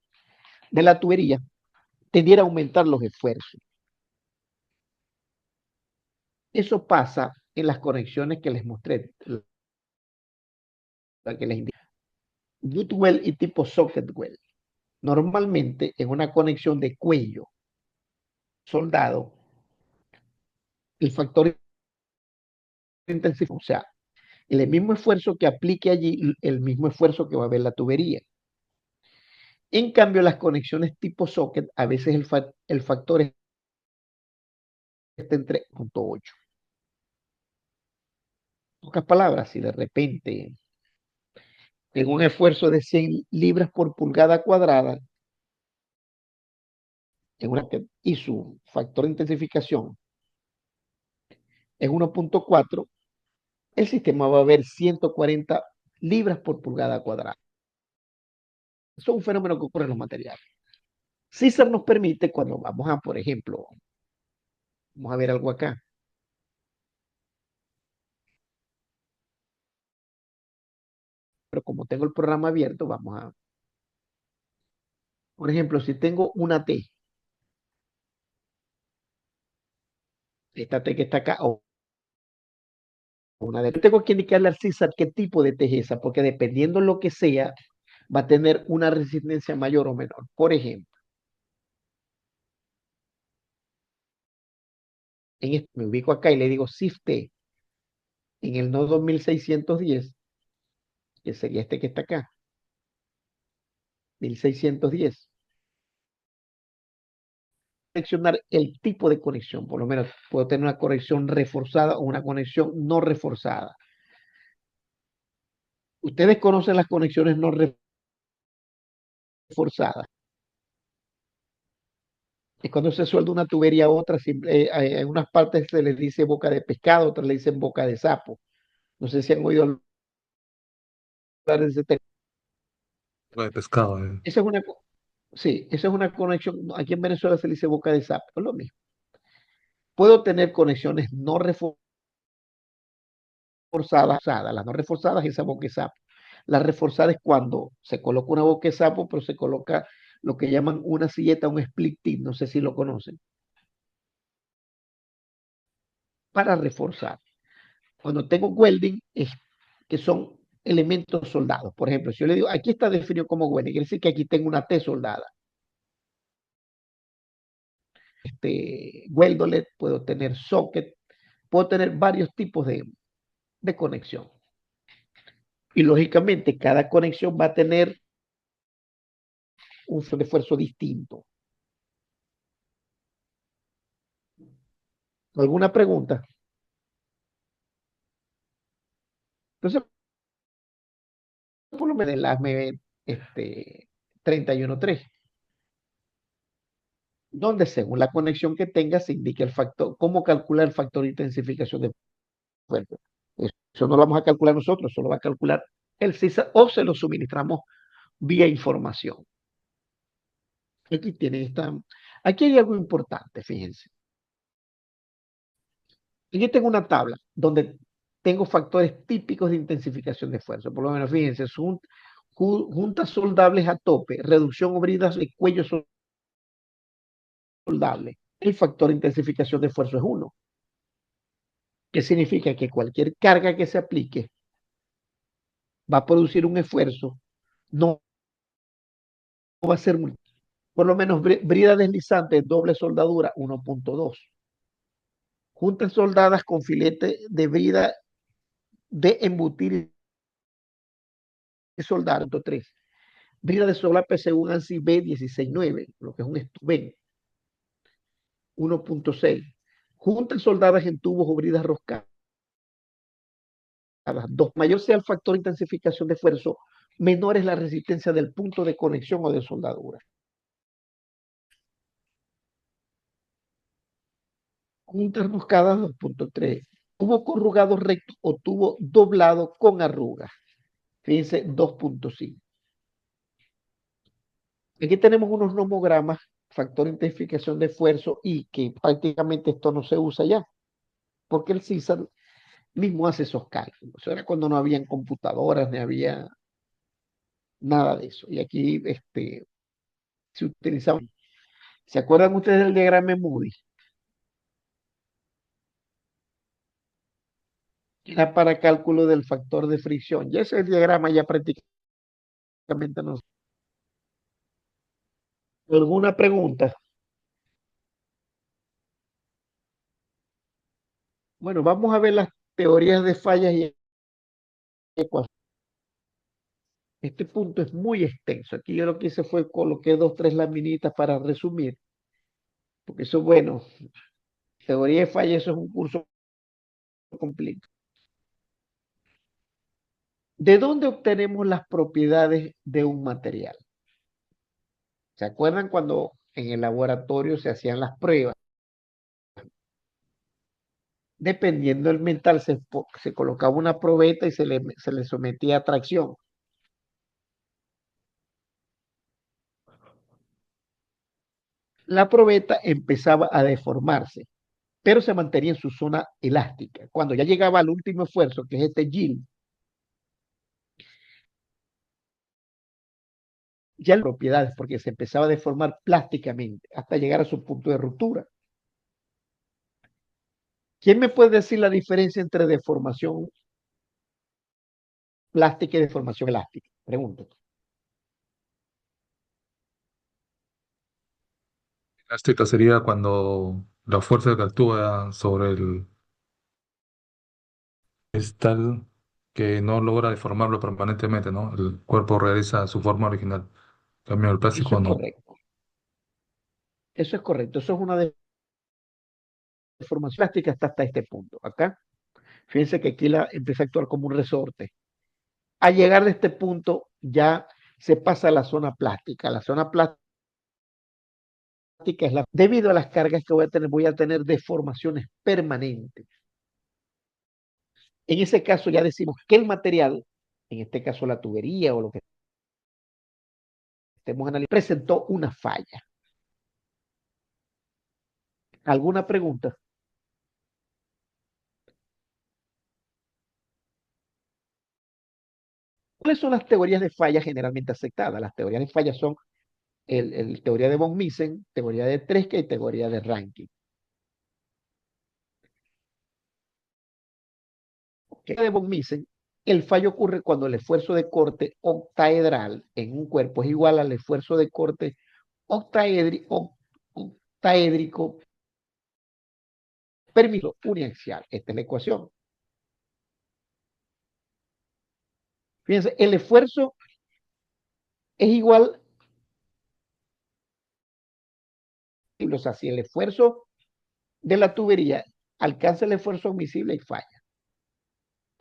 la tubería tendiera a aumentar los esfuerzos. Eso pasa en las conexiones que les mostré, la que les indiqué. Boot weld y tipo socket weld. Normalmente en una conexión de cuello soldado, el factor intensivo, o sea, el mismo esfuerzo que aplique allí, el mismo esfuerzo que va a haber la tubería. En cambio, las conexiones tipo socket, a veces el factor está en 3.8. En pocas palabras, si de repente en un esfuerzo de 100 libras por pulgada cuadrada, y su factor de intensificación es 1.4, el sistema va a ver 140 libras por pulgada cuadrada. Eso es un fenómeno que ocurre en los materiales. CISAR nos permite cuando vamos a, por ejemplo, vamos a ver algo acá. Pero como tengo el programa abierto, vamos a, por ejemplo, si tengo una T, esta T que está acá, o una de, tengo que indicarle al CISAR qué tipo de T es esa, porque dependiendo lo que sea, va a tener una resistencia mayor o menor. Por ejemplo, me ubico acá y le digo Shift T en el nodo 1610, que sería este que está acá, 1610. Seleccionar el tipo de conexión, por lo menos puedo tener una conexión reforzada o una conexión no reforzada. Ustedes conocen las conexiones no reforzadas. Es cuando se suelda una tubería a otra, en unas partes se les dice boca de pescado, otras le dicen boca de sapo. No sé si han oído hablar de ese término. de pescado. Esa es una, sí, esa es una conexión. Aquí en Venezuela se le dice boca de sapo, es lo mismo. Puedo tener conexiones no reforzadas. Las no reforzadas es esa boca de sapo. La reforzada es cuando se coloca una boca de sapo, pero se coloca lo que llaman una silleta, un split tip, no sé si lo conocen, para reforzar. Cuando tengo welding, es que son elementos soldados. Por ejemplo, si yo le digo, aquí está definido como welding, quiere decir que aquí tengo una T soldada. Weldolet, puedo tener socket, puedo tener varios tipos de conexión. Y lógicamente, cada conexión va a tener un esfuerzo distinto. ¿Alguna pregunta? Entonces, por lo menos el ASME 31.3, donde según la conexión que tenga se indica el factor, cómo calcular el factor de intensificación de fuerza. Eso no lo vamos a calcular nosotros, solo va a calcular el CISA o se lo suministramos vía información. Aquí tienen aquí hay algo importante, fíjense. Aquí tengo una tabla donde tengo factores típicos de intensificación de esfuerzo. Por lo menos, fíjense, son juntas soldables a tope, reducción o bridas de cuello soldable. El factor de intensificación de esfuerzo es 1, que significa que cualquier carga que se aplique va a producir un esfuerzo, no va a ser muy, por lo menos brida deslizante, doble soldadura, 1.2. Juntas soldadas con filete de brida de embutir y soldar, 3. Brida de solape según ANSI B 16.9, lo que es un Stuben, 1.6. Juntas soldadas en tubos o bridas roscadas, 2. Mayor sea el factor de intensificación de esfuerzo, menor es la resistencia del punto de conexión o de soldadura. Juntas roscadas, 2.3. Tubo corrugado recto o tubo doblado con arrugas. Fíjense, 2.5. Aquí tenemos unos nomogramas, factor de intensificación de esfuerzo, y que prácticamente esto no se usa ya, porque el CISAR mismo hace esos cálculos. Eso era cuando no habían computadoras, ni había nada de eso. Y aquí se utilizaba. ¿Se acuerdan ustedes del diagrama de Moody? Era para cálculo del factor de fricción. Y ese diagrama ya prácticamente no. ¿Alguna pregunta? Bueno, vamos a ver las teorías de fallas y ecuaciones. Este punto es muy extenso. Aquí yo lo que hice fue coloqué 2, 3 laminitas para resumir, porque eso, bueno, teoría de fallas, eso es un curso completo. ¿De dónde obtenemos las propiedades de un material? ¿Se acuerdan cuando en el laboratorio se hacían las pruebas? Dependiendo del metal, se colocaba una probeta y se le sometía a tracción. La probeta empezaba a deformarse, pero se mantenía en su zona elástica. Cuando ya llegaba al último esfuerzo, que es este yield, ya las propiedades, porque se empezaba a deformar plásticamente hasta llegar a su punto de ruptura. ¿Quién me puede decir la diferencia entre deformación plástica y deformación elástica? Pregunto. Plástica sería cuando la fuerza que actúa sobre el es tal que no logra deformarlo permanentemente, ¿no? El cuerpo realiza su forma original. En cambio, el Eso plástico es no. correcto. Eso es correcto. Eso es una deformación plástica hasta este punto. Acá, fíjense que aquí empieza a actuar como un resorte. Al llegar de este punto, ya se pasa a la zona plástica. La zona plástica es debido a las cargas que voy a tener deformaciones permanentes. En ese caso ya decimos que el material, en este caso la tubería o lo que estemos analizando, presentó una falla. ¿Alguna pregunta? ¿Cuáles son las teorías de falla generalmente aceptadas? Las teorías de falla son teoría de von Mises, teoría de Tresca y teoría de Rankine. De von Mises, el fallo ocurre cuando el esfuerzo de corte octaedral en un cuerpo es igual al esfuerzo de corte octaédrico permitido uniaxial. Esta es la ecuación. Fíjense, el esfuerzo es igual, o sea, si el esfuerzo de la tubería alcanza el esfuerzo admisible y falla.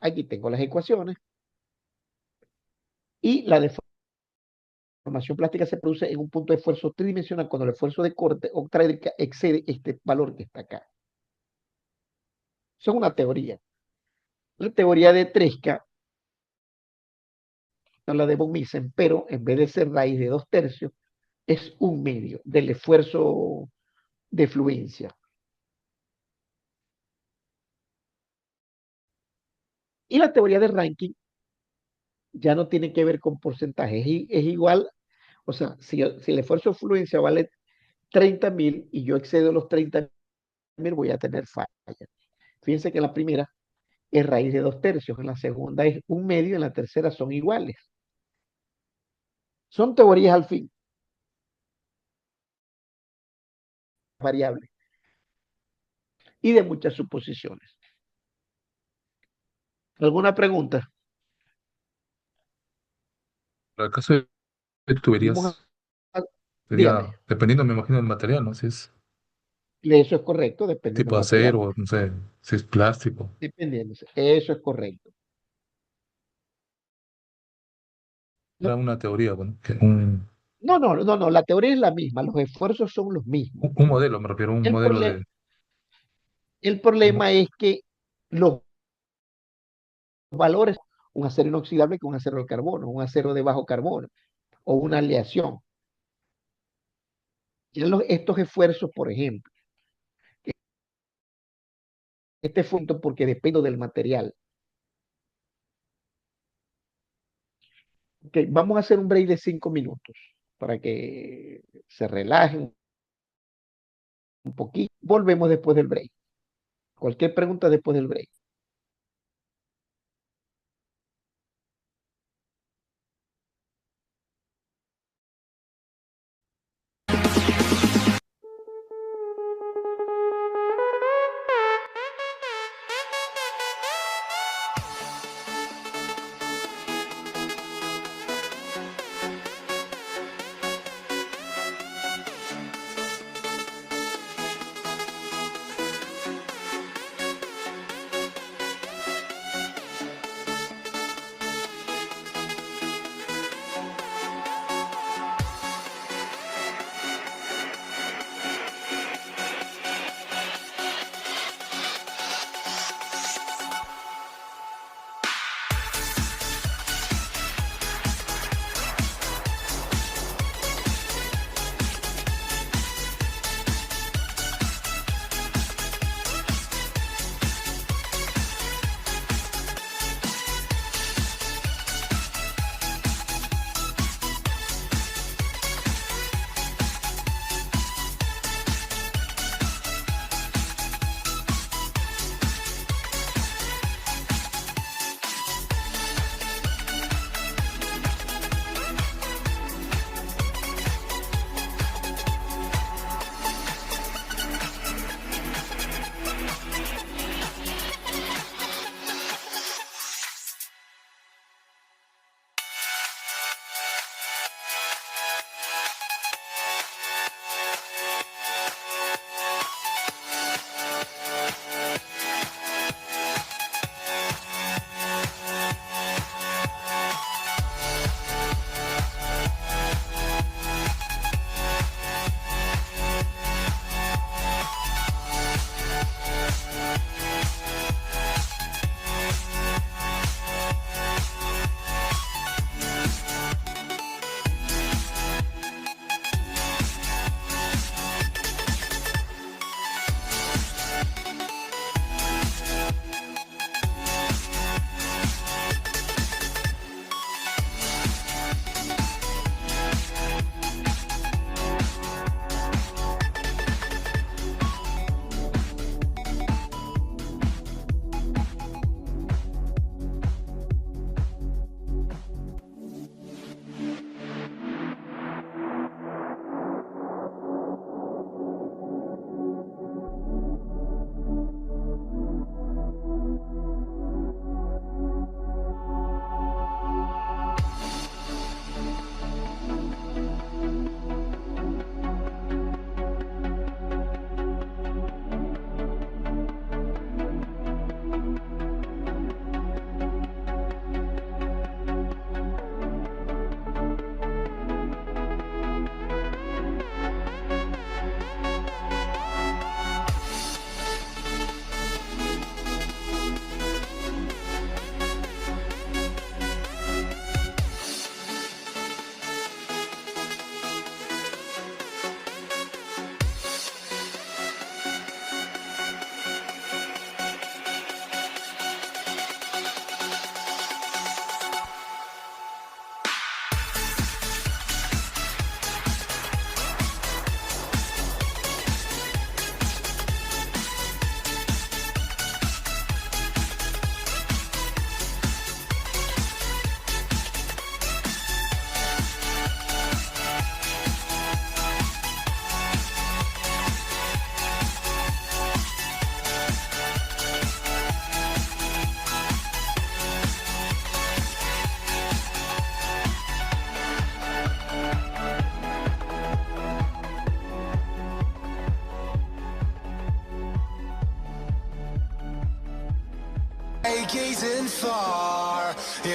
Aquí tengo las ecuaciones y la deformación plástica se produce en un punto de esfuerzo tridimensional cuando el esfuerzo de corte octaédrica excede este valor que está acá. Eso es una teoría. La teoría de Tresca, no la de von Mises, pero en vez de ser raíz de 2/3, es un medio del esfuerzo de fluencia. Y la teoría de Rankine ya no tiene que ver con porcentajes, es igual, o sea, si el esfuerzo de fluencia vale 30.000 y yo excedo los 30.000, voy a tener falla. Fíjense que en la primera es raíz de 2/3, en la segunda es un medio, en la tercera son iguales. Son teorías al fin, variables y de muchas suposiciones. ¿Alguna pregunta? En el caso de Vamos tuberías, a, dígame, sería, dependiendo, me imagino, del material, ¿no? Si es eso es correcto, dependiendo tipo del de material, acero, no sé, si es plástico. dependiendo, eso es correcto. Era una teoría, bueno, No, la teoría es la misma, los esfuerzos son los mismos. un modelo, me refiero a un El, modelo prole- de... el problema es que los valores, un acero inoxidable que un acero de carbono, un acero de bajo carbono o una aleación. Estos esfuerzos, por ejemplo, este punto porque dependo del material. Okay, vamos a hacer un break de 5 minutos para que se relajen un poquito. Volvemos después del break. Cualquier pregunta después del break.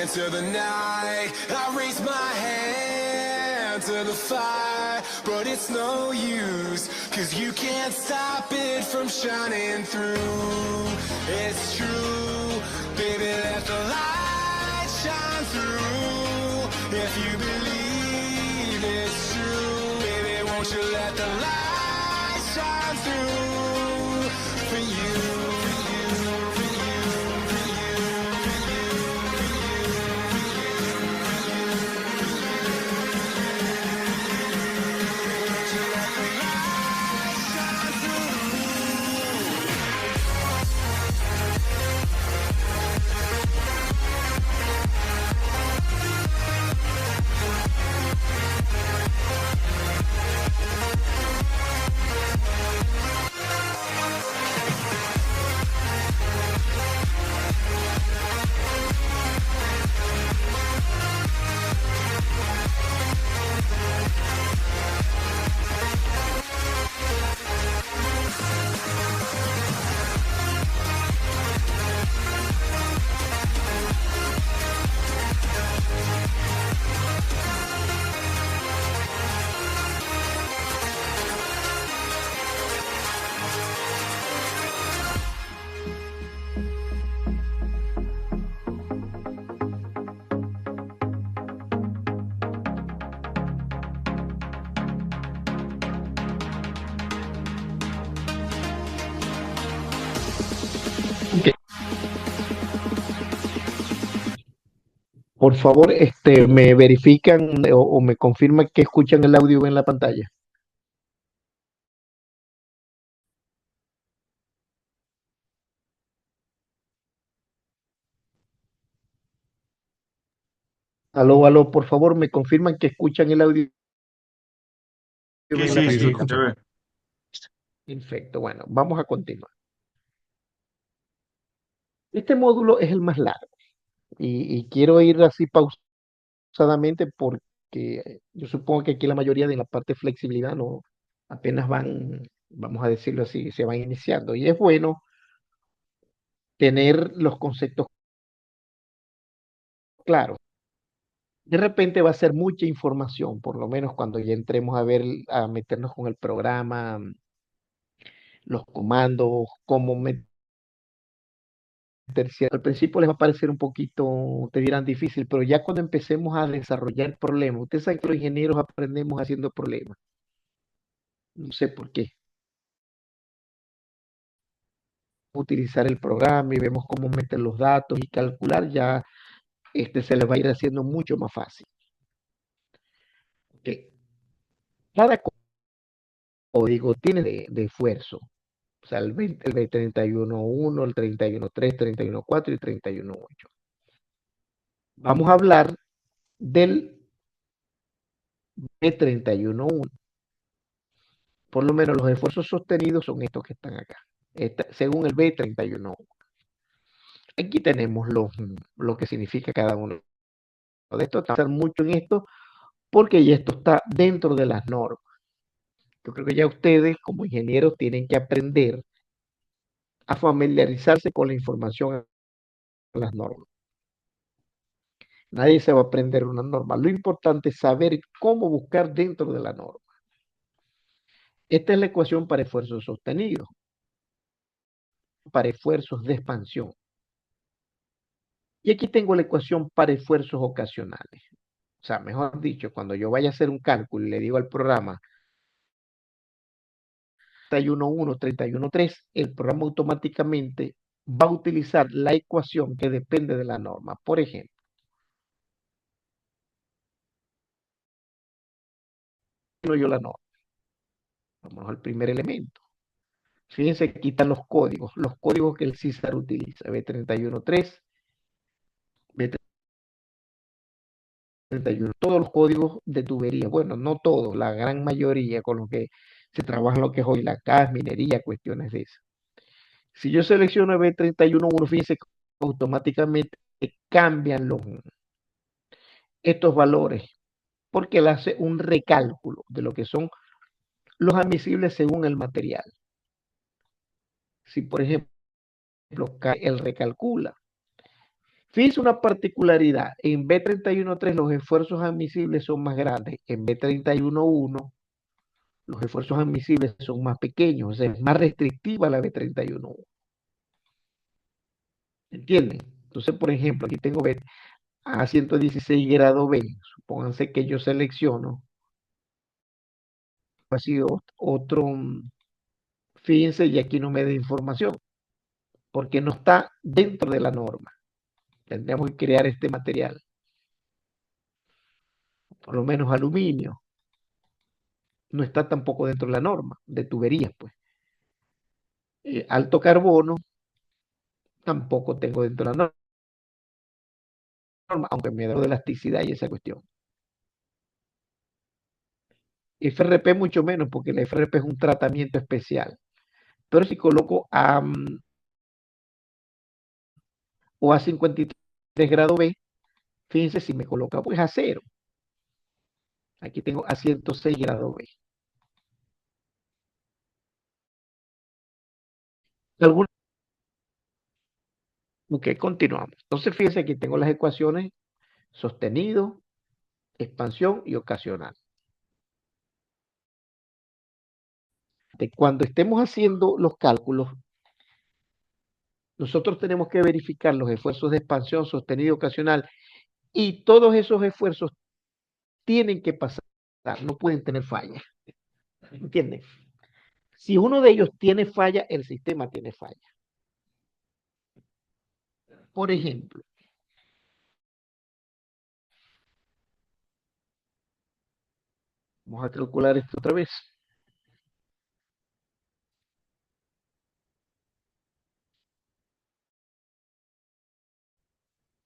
into the night. I raise my hand to the fire, but it's no use, 'cause you can't stop it from shining through. It's true, baby, let the light shine through. If you believe it's true, baby, won't you let the light shine through for you, for you, for you, for you, for you, for you, for you. Won't you let the light shine through? Ok. Por favor, me verifican o me confirman que escuchan el audio en la pantalla. Aló, aló, por favor, me confirman que escuchan el audio Sí, en la sí, Sí, se sí, pantalla. se escucha. ve. Perfecto, bueno, vamos a continuar. Este módulo es el más largo y quiero ir así pausadamente porque yo supongo que aquí la mayoría de la parte de flexibilidad no apenas van, vamos a decirlo así, se van iniciando. Y es bueno tener los conceptos claros. De repente va a ser mucha información, por lo menos cuando ya entremos a ver, a meternos con el programa, los comandos, cómo meter. Al principio les va a parecer un poquito, te dirán difícil, pero ya cuando empecemos a desarrollar problemas, ustedes saben que los ingenieros aprendemos haciendo problemas, no sé por qué. Utilizar el programa y vemos cómo meter los datos y calcular, ya se les va a ir haciendo mucho más fácil. Ok. Cada código tiene de esfuerzo. O sea, el B31.1, el 31.3, 31.4 y 31.8. Vamos a hablar del B31.1. Por lo menos los esfuerzos sostenidos son estos que están acá, según el B31.1. Aquí tenemos lo que significa cada uno de estos. Vamos a hacer mucho en esto porque ya esto está dentro de las normas. Yo creo que ya ustedes como ingenieros tienen que aprender a familiarizarse con la información de las normas. Nadie se va a aprender una norma. Lo importante es saber cómo buscar dentro de la norma. Esta es la ecuación para esfuerzos sostenidos, para esfuerzos de expansión. Y aquí tengo la ecuación para esfuerzos ocasionales. O sea, mejor dicho, cuando yo vaya a hacer un cálculo y le digo al programa 31.1, 31.3, el programa automáticamente va a utilizar la ecuación que depende de la norma. Por ejemplo, yo la norma. Vamos al primer elemento. Fíjense que aquí están los códigos que el CISAR utiliza. B31.3, B31, todos los códigos de tubería. Bueno, no todos, la gran mayoría con los que se trabaja lo que es hoy la gas, minería, cuestiones de esas. Si yo selecciono B31.1, fíjense que automáticamente cambian estos valores porque él hace un recálculo de lo que son los admisibles según el material. Si, por ejemplo, él recalcula, Fíjense una particularidad, en B31.3 los esfuerzos admisibles son más grandes, en B31.1 los esfuerzos admisibles son más pequeños, o sea, es más restrictiva la B31.1. ¿Entienden? Entonces, por ejemplo, aquí tengo B a 116 grado B, supónganse que yo selecciono, así otro, fíjense, y aquí no me da información, porque no está dentro de la norma. Tendríamos que crear este material, por lo menos aluminio, no está tampoco dentro de la norma, de tuberías, pues. Alto carbono, tampoco tengo dentro de la norma, aunque me da de elasticidad y esa cuestión. FRP mucho menos, porque el FRP es un tratamiento especial. Pero si coloco a, o a 53 grado B, fíjense si me coloca pues a 0. Aquí tengo a 106 grado B. ¿Alguna? Ok, continuamos. Entonces fíjense aquí tengo las ecuaciones sostenido, expansión y ocasional. Cuando estemos haciendo los cálculos, nosotros tenemos que verificar los esfuerzos de expansión, sostenido y ocasional, y todos esos esfuerzos tienen que pasar, no pueden tener falla. ¿Entienden? Si uno de ellos tiene falla, el sistema tiene falla. Por ejemplo, vamos a calcular esto otra vez.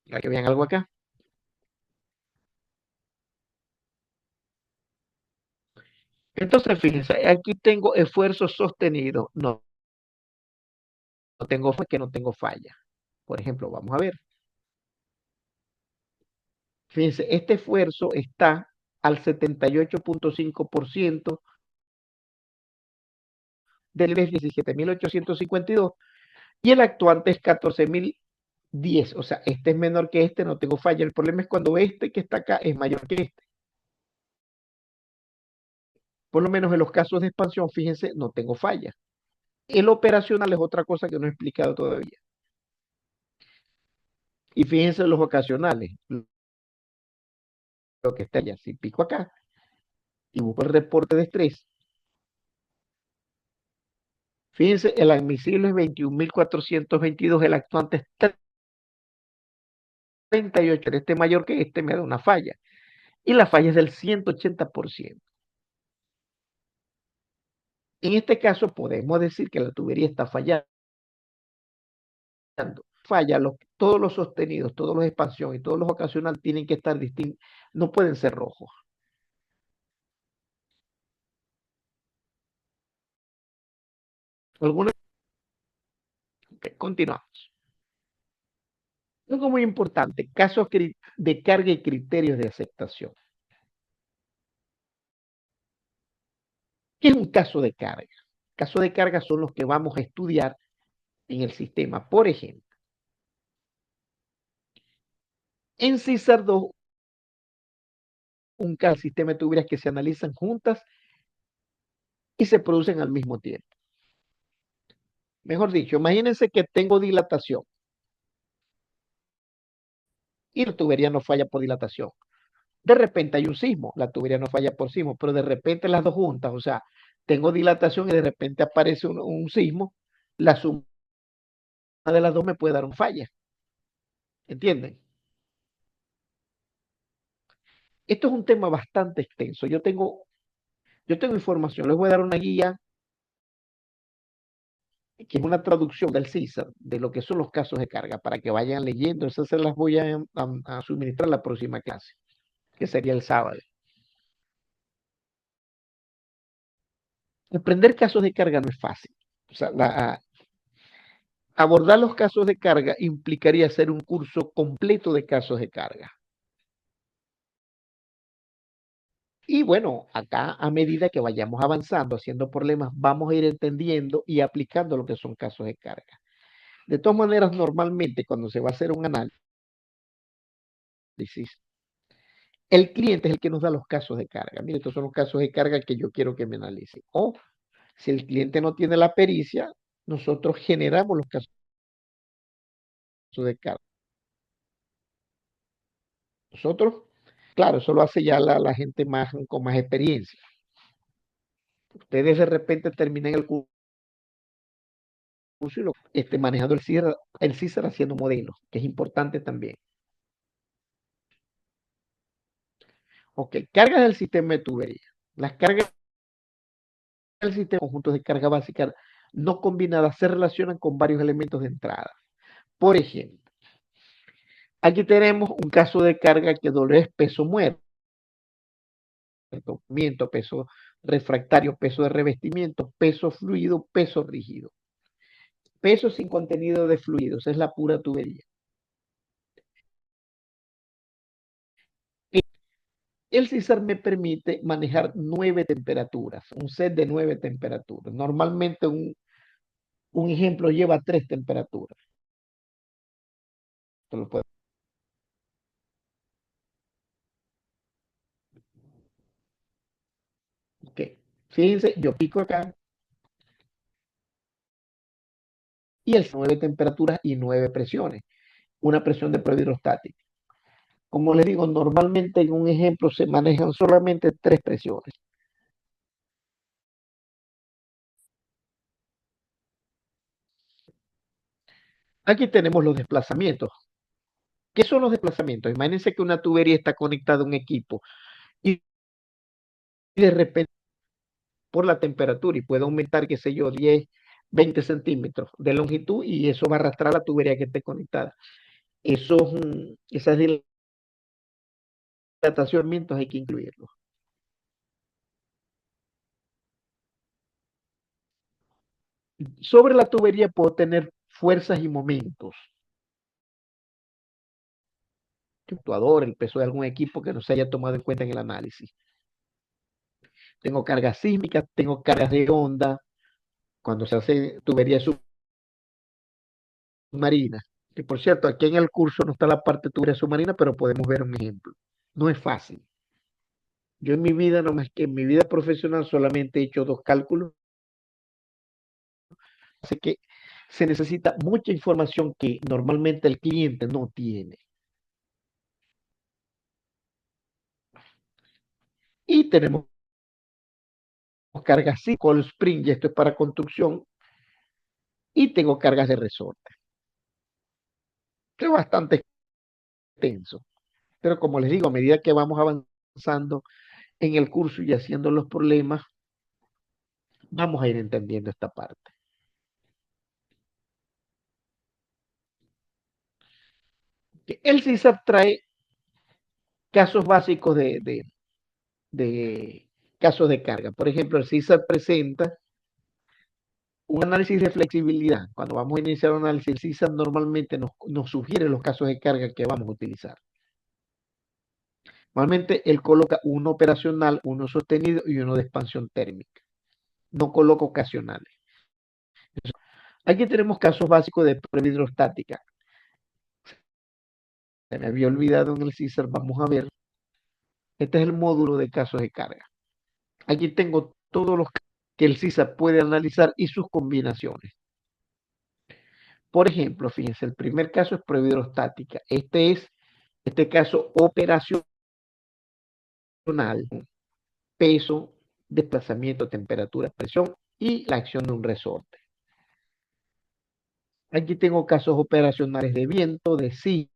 Para que vean algo acá. Entonces, fíjense, aquí tengo esfuerzo sostenido. No, no tengo que no tengo falla. Por ejemplo, vamos a ver. Fíjense, este esfuerzo está al 78.5% del IBEX 17.852 y el actuante es 14.010. O sea, este es menor que este, no tengo falla. El problema es cuando este que está acá es mayor que este. Por lo menos en los casos de expansión, fíjense, no tengo falla. El operacional es otra cosa que no he explicado todavía. Y fíjense los ocasionales, lo que está allá. Si pico acá y busco el reporte de estrés, fíjense, el admisible es 21.422, el actuante es 38, este mayor que este me da una falla. Y la falla es del 180%. En este caso podemos decir que la tubería está fallando. Falla, todos los sostenidos, todos los expansión y todos los ocasionales tienen que estar distintos, no pueden ser rojos. ¿Alguna? Okay, continuamos. Algo muy importante, casos de carga y criterios de aceptación. ¿Qué es un caso de carga? Casos de carga son los que vamos a estudiar en el sistema. Por ejemplo, en CISAR 2, un sistema de tuberías que se analizan juntas y se producen al mismo tiempo. Mejor dicho, imagínense que tengo dilatación y la tubería no falla por dilatación. De repente hay un sismo, la tubería no falla por sismo, pero de repente las dos juntas, o sea, tengo dilatación y de repente aparece un sismo, la suma de las dos me puede dar un falla. ¿Entienden? Esto es un tema bastante extenso. Yo tengo información, les voy a dar una guía que es una traducción del CISAR de lo que son los casos de carga para que vayan leyendo. Esas se las voy a suministrar la próxima clase, que sería el sábado. Aprender casos de carga no es fácil. O sea, abordar los casos de carga implicaría hacer un curso completo de casos de carga. Y bueno, acá a medida que vayamos avanzando, haciendo problemas, vamos a ir entendiendo y aplicando lo que son casos de carga. De todas maneras, normalmente cuando se va a hacer un análisis, análisis. El cliente es el que nos da los casos de carga. Mire, estos son los casos de carga que yo quiero que me analicen. O si el cliente no tiene la pericia, nosotros generamos los casos de carga. Nosotros, claro, eso lo hace ya la gente con más experiencia. Ustedes de repente terminan el curso y manejando el CISAR haciendo modelos, que es importante también. Ok, cargas del sistema de tubería. Las cargas del sistema, conjuntos de carga básica no combinadas, se relacionan con varios elementos de entrada. Por ejemplo, aquí tenemos un caso de carga que W es peso muerto, peso refractario, peso de revestimiento, peso fluido, peso rígido. Peso sin contenido de fluidos, es la pura tubería. El CISAR me permite manejar 9 temperaturas, un set de 9 temperaturas. Normalmente un ejemplo lleva 3 temperaturas. Ok, fíjense, yo pico acá y el 9 temperaturas y 9 presiones. Una presión de prueba hidrostática. Como les digo, normalmente en un ejemplo se manejan solamente 3 presiones. Aquí tenemos los desplazamientos. ¿Qué son los desplazamientos? Imagínense que una tubería está conectada a un equipo y de repente por la temperatura y puede aumentar, qué sé yo, 10, 20 centímetros de longitud y eso va a arrastrar la tubería que esté conectada. Esas dilatacionamientos hay que incluirlos. Sobre la tubería puedo tener fuerzas y momentos. El peso de algún equipo que no se haya tomado en cuenta en el análisis. Tengo cargas sísmicas, tengo cargas de onda, cuando se hace tubería submarina. Que por cierto, aquí en el curso no está la parte de tubería submarina, pero podemos ver un ejemplo. No es fácil. Yo en mi vida, no más que en mi vida profesional, solamente he hecho 2 cálculos. Así que se necesita mucha información que normalmente el cliente no tiene. Y tenemos cargas así, cold spring, y esto es para construcción. Y tengo cargas de resorte. Que es bastante extenso. Pero como les digo, a medida que vamos avanzando en el curso y haciendo los problemas, vamos a ir entendiendo esta parte. El CISAP trae casos básicos de casos de carga. Por ejemplo, el CISAP presenta un análisis de flexibilidad. Cuando vamos a iniciar un análisis, el CISAP normalmente nos sugiere los casos de carga que vamos a utilizar. Normalmente él coloca uno operacional, uno sostenido y uno de expansión térmica. No coloca ocasionales. Aquí tenemos casos básicos de prueba hidrostática. Se me había olvidado en el CISAR, vamos a ver. Este es el módulo de casos de carga. Aquí tengo todos los que el CISAR puede analizar y sus combinaciones. Por ejemplo, fíjense, el primer caso es prueba hidrostática. Este caso operacional, peso, desplazamiento, temperatura, presión y la acción de un resorte. Aquí tengo casos operacionales de viento, de sismo,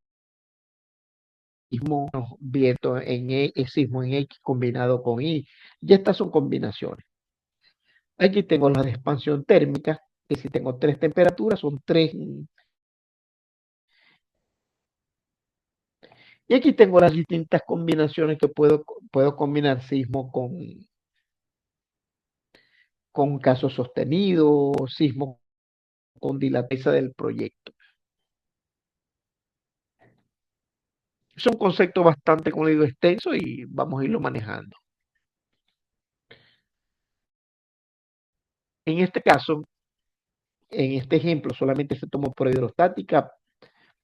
viento en sismo en X combinado con Y. Y estas son combinaciones. Aquí tengo la de expansión térmica, que si tengo 3 temperaturas, son 3. Y aquí tengo las distintas combinaciones que puedo combinar sismo con caso sostenido, sismo con dilateza del proyecto. Es un concepto bastante, como digo, extenso y vamos a irlo manejando. En este caso, en este ejemplo, solamente se tomó prueba hidrostática,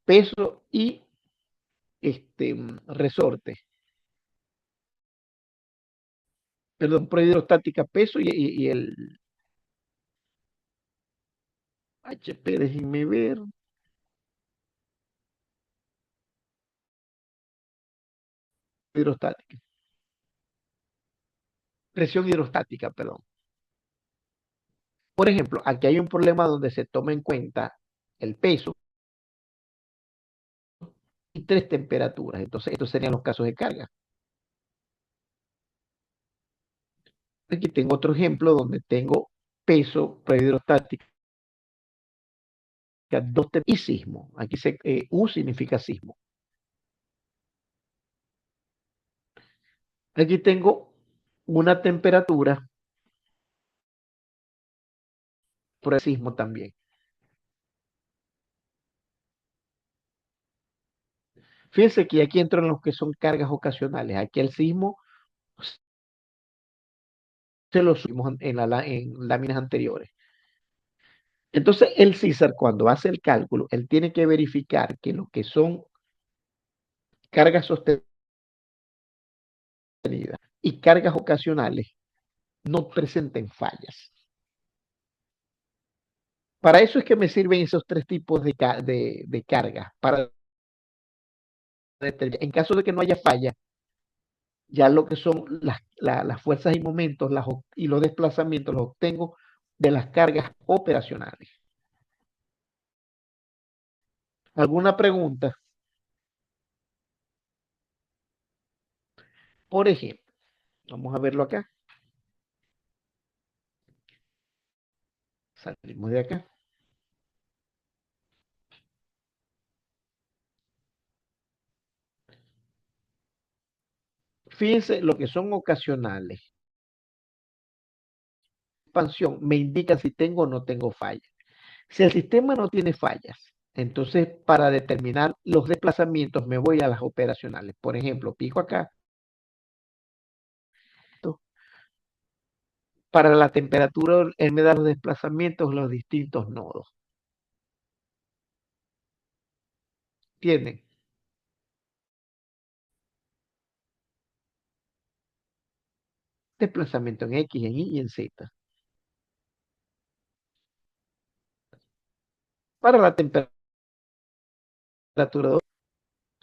peso y resorte, perdón, prueba hidrostática, peso y el HP, déjenme ver, hidrostática, presión hidrostática, perdón. Por ejemplo, aquí hay un problema donde se toma en cuenta el peso y tres temperaturas. Entonces, estos serían los casos de carga. Aquí tengo otro ejemplo donde tengo peso, prueba hidrostática, y sismo. Aquí U significa sismo. Aquí tengo una temperatura, por el sismo también. Fíjense que aquí entran los que son cargas ocasionales. Aquí el sismo se lo subimos en láminas anteriores. Entonces, el CISAR, cuando hace el cálculo, él tiene que verificar que lo que son cargas sostenidas y cargas ocasionales no presenten fallas. Para eso es que me sirven esos tres tipos de cargas. Para determinar, en caso de que no haya falla, ya lo que son las fuerzas y momentos y los desplazamientos los obtengo de las cargas operacionales. ¿Alguna pregunta? Por ejemplo, vamos a verlo acá. Salimos de acá. Fíjense lo que son ocasionales. Expansión me indica si tengo o no tengo fallas. Si el sistema no tiene fallas, entonces para determinar los desplazamientos me voy a las operacionales. Por ejemplo, pico acá. Para la temperatura, él me da los desplazamientos en los distintos nodos. ¿Tienen? Desplazamiento en X, en Y y en Z. Para la temperatura,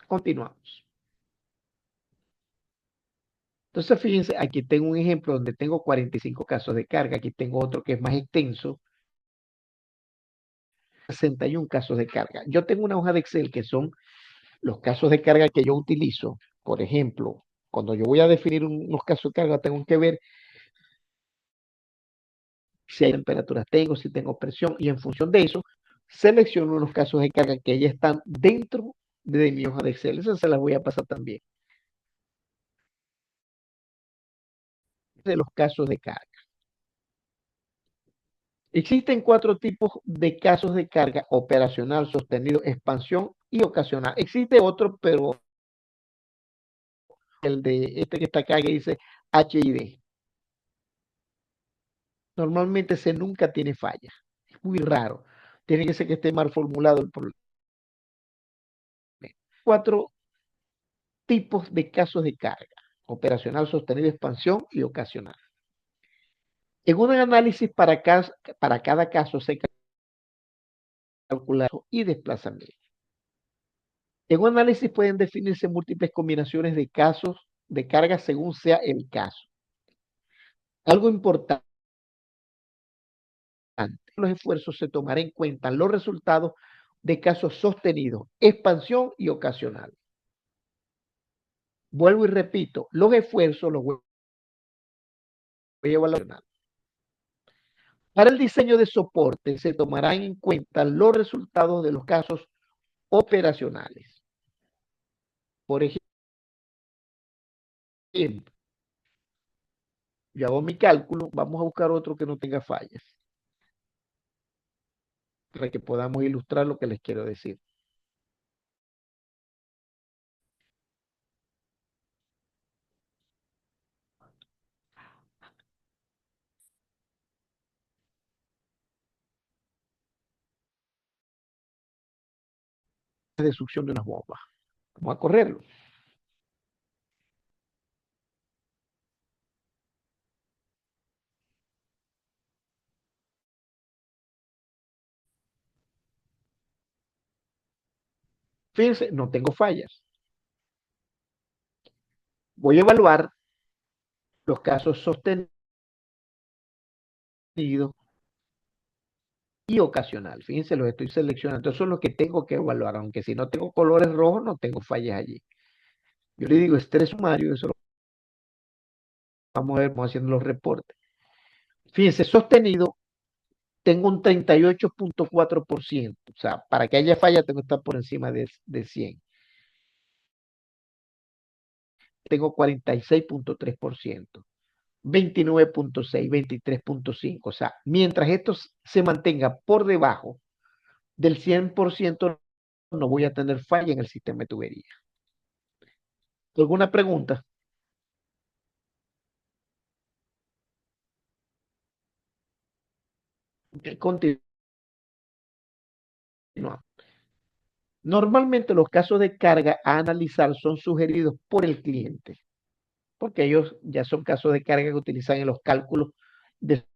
continuamos. Entonces, fíjense, aquí tengo un ejemplo donde tengo 45 casos de carga. Aquí tengo otro que es más extenso, 61 casos de carga. Yo tengo una hoja de Excel que son los casos de carga que yo utilizo. Por ejemplo, cuando yo voy a definir unos casos de carga, tengo que ver si hay temperaturas tengo, si tengo presión, y en función de eso, selecciono unos casos de carga que ya están dentro de mi hoja de Excel. Esas se las voy a pasar también. De los casos de carga. Existen cuatro tipos de casos de carga: operacional, sostenido, expansión y ocasional. Existe otro, pero el de este que está acá que dice HID. Normalmente ese nunca tiene falla. Es muy raro. Tiene que ser que esté mal formulado el problema. Cuatro tipos de casos de carga: operacional, sostenido, expansión y ocasional. En un análisis para cada caso se calcula y desplazamiento. En un análisis pueden definirse múltiples combinaciones de casos de carga según sea el caso. Algo importante, los esfuerzos se tomarán en cuenta los resultados de casos sostenidos, expansión y ocasional. Vuelvo y repito, los esfuerzos los voy a evaluar. Para el diseño de soporte se tomarán en cuenta los resultados de los casos operacionales. Por ejemplo, yo hago mi cálculo, vamos a buscar otro que no tenga fallas, para que podamos ilustrar lo que les quiero decir. De succión de unas bombas. Vamos a correrlo. Fíjense, no tengo fallas. Voy a evaluar los casos sostenidos y ocasional. Fíjense, los estoy seleccionando. Eso es lo que tengo que evaluar, aunque si no tengo colores rojos, no tengo fallas allí. Yo le digo estrés sumario, eso lo vamos a ver, vamos haciendo los reportes. Fíjense, sostenido, tengo un 38.4%. O sea, para que haya falla, tengo que estar por encima de 100. Tengo 46.3%. 29.6, 23.5. O sea, mientras esto se mantenga por debajo del 100%, no voy a tener falla en el sistema de tubería. ¿Alguna pregunta? Continuamos. Normalmente los casos de carga a analizar son sugeridos por el cliente, porque ellos ya son casos de carga que utilizan en los cálculos de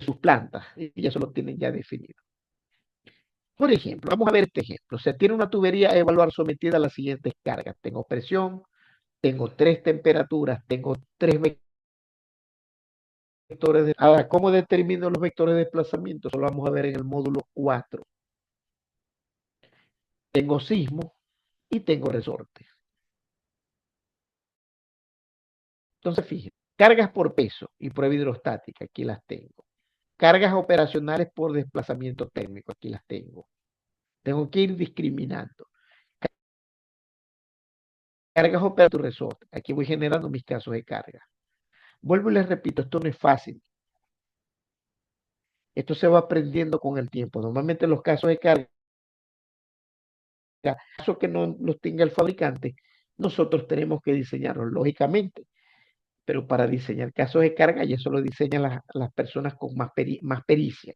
sus plantas y ya se lo tienen ya definido. Por ejemplo, vamos a ver este ejemplo. Se tiene una tubería a evaluar sometida a las siguientes cargas. Tengo presión, tengo 3 temperaturas, tengo 3 vectores. Ahora, ¿cómo determino los vectores de desplazamiento? Eso lo vamos a ver en el módulo 4. Tengo sismo y tengo resorte. Entonces, fíjense, cargas por peso y prueba hidrostática, aquí las tengo. Cargas operacionales por desplazamiento térmico, aquí las tengo. Tengo que ir discriminando. Cargas operativas, resorte, aquí voy generando mis casos de carga. Vuelvo y les repito, esto no es fácil. Esto se va aprendiendo con el tiempo. Normalmente los casos de carga, casos que no los tenga el fabricante, nosotros tenemos que diseñarlos lógicamente. Pero para diseñar casos de carga, y eso lo diseñan las personas con más pericia.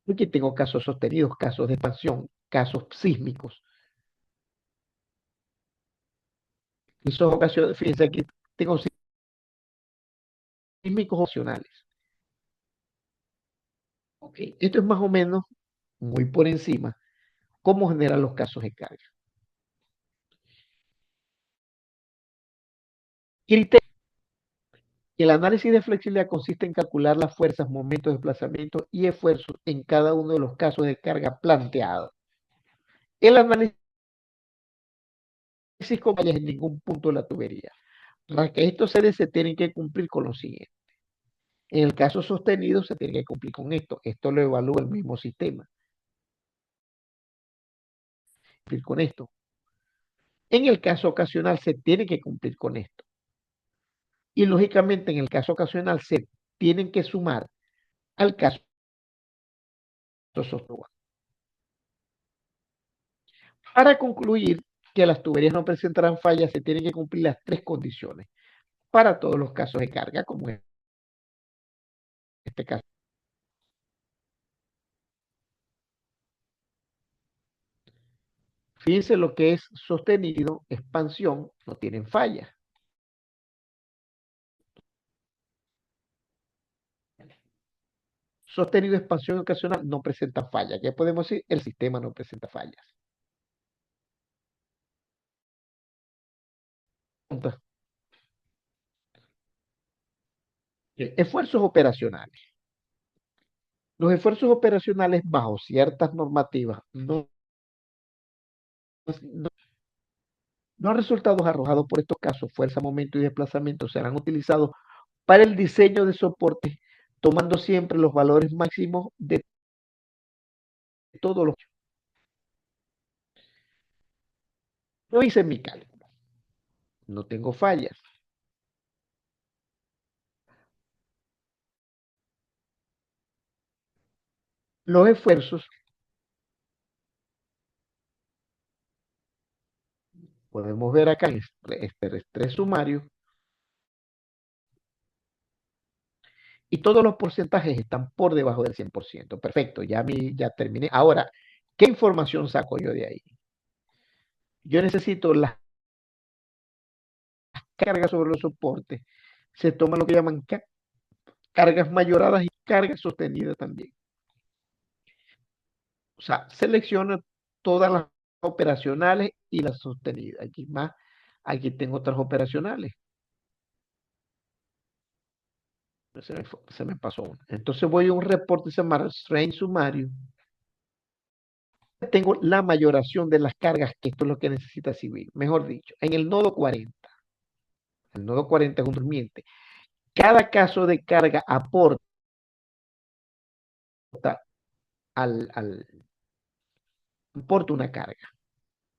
Porque tengo casos sostenidos, casos de expansión, casos sísmicos. Esos ocasiones, fíjense aquí, tengo sísmicos opcionales. Ok, esto es más o menos, muy por encima, cómo generar los casos de carga. Criterio. El análisis de flexibilidad consiste en calcular las fuerzas, momentos de desplazamiento y esfuerzos en cada uno de los casos de carga planteados. El análisis con fallas en ningún punto de la tubería. Para que esto se dé, se tienen que cumplir con lo siguiente. En el caso sostenido, se tiene que cumplir con esto. Esto lo evalúa el mismo sistema. Cumplir con esto. En el caso ocasional, se tiene que cumplir con esto. Y lógicamente, en el caso ocasional, se tienen que sumar al caso sostenido. Para concluir que las tuberías no presentarán fallas, se tienen que cumplir las 3 condiciones para todos los casos de carga, como en este caso. Fíjense lo que es sostenido, expansión, no tienen fallas. Sostenido, expansión ocasional no presenta fallas. ¿Qué podemos decir? El sistema no presenta fallas. Esfuerzos operacionales. Los esfuerzos operacionales bajo ciertas normativas los resultados arrojados por estos casos, fuerza, momento y desplazamiento, serán utilizados para el diseño de soporte, tomando siempre los valores máximos de todos los. Yo hice mi cálculo. No tengo fallas. Los esfuerzos, podemos ver acá en este estrés sumario, y todos los porcentajes están por debajo del 100%. Perfecto, ya terminé. Ahora, ¿Qué información saco yo de ahí? Yo necesito las cargas sobre los soportes. Se toma lo que llaman cargas mayoradas y cargas sostenidas también. O sea, selecciono todas las operacionales y las sostenidas. Aquí tengo otras operacionales. Se me pasó una. Entonces voy a un reporte, se llama Strain Sumario. Tengo la mayoración de las cargas, que esto es lo que necesita Civil. Mejor dicho, en el nodo 40. El nodo 40 es un durmiente. Cada caso de carga aporta aporta una carga.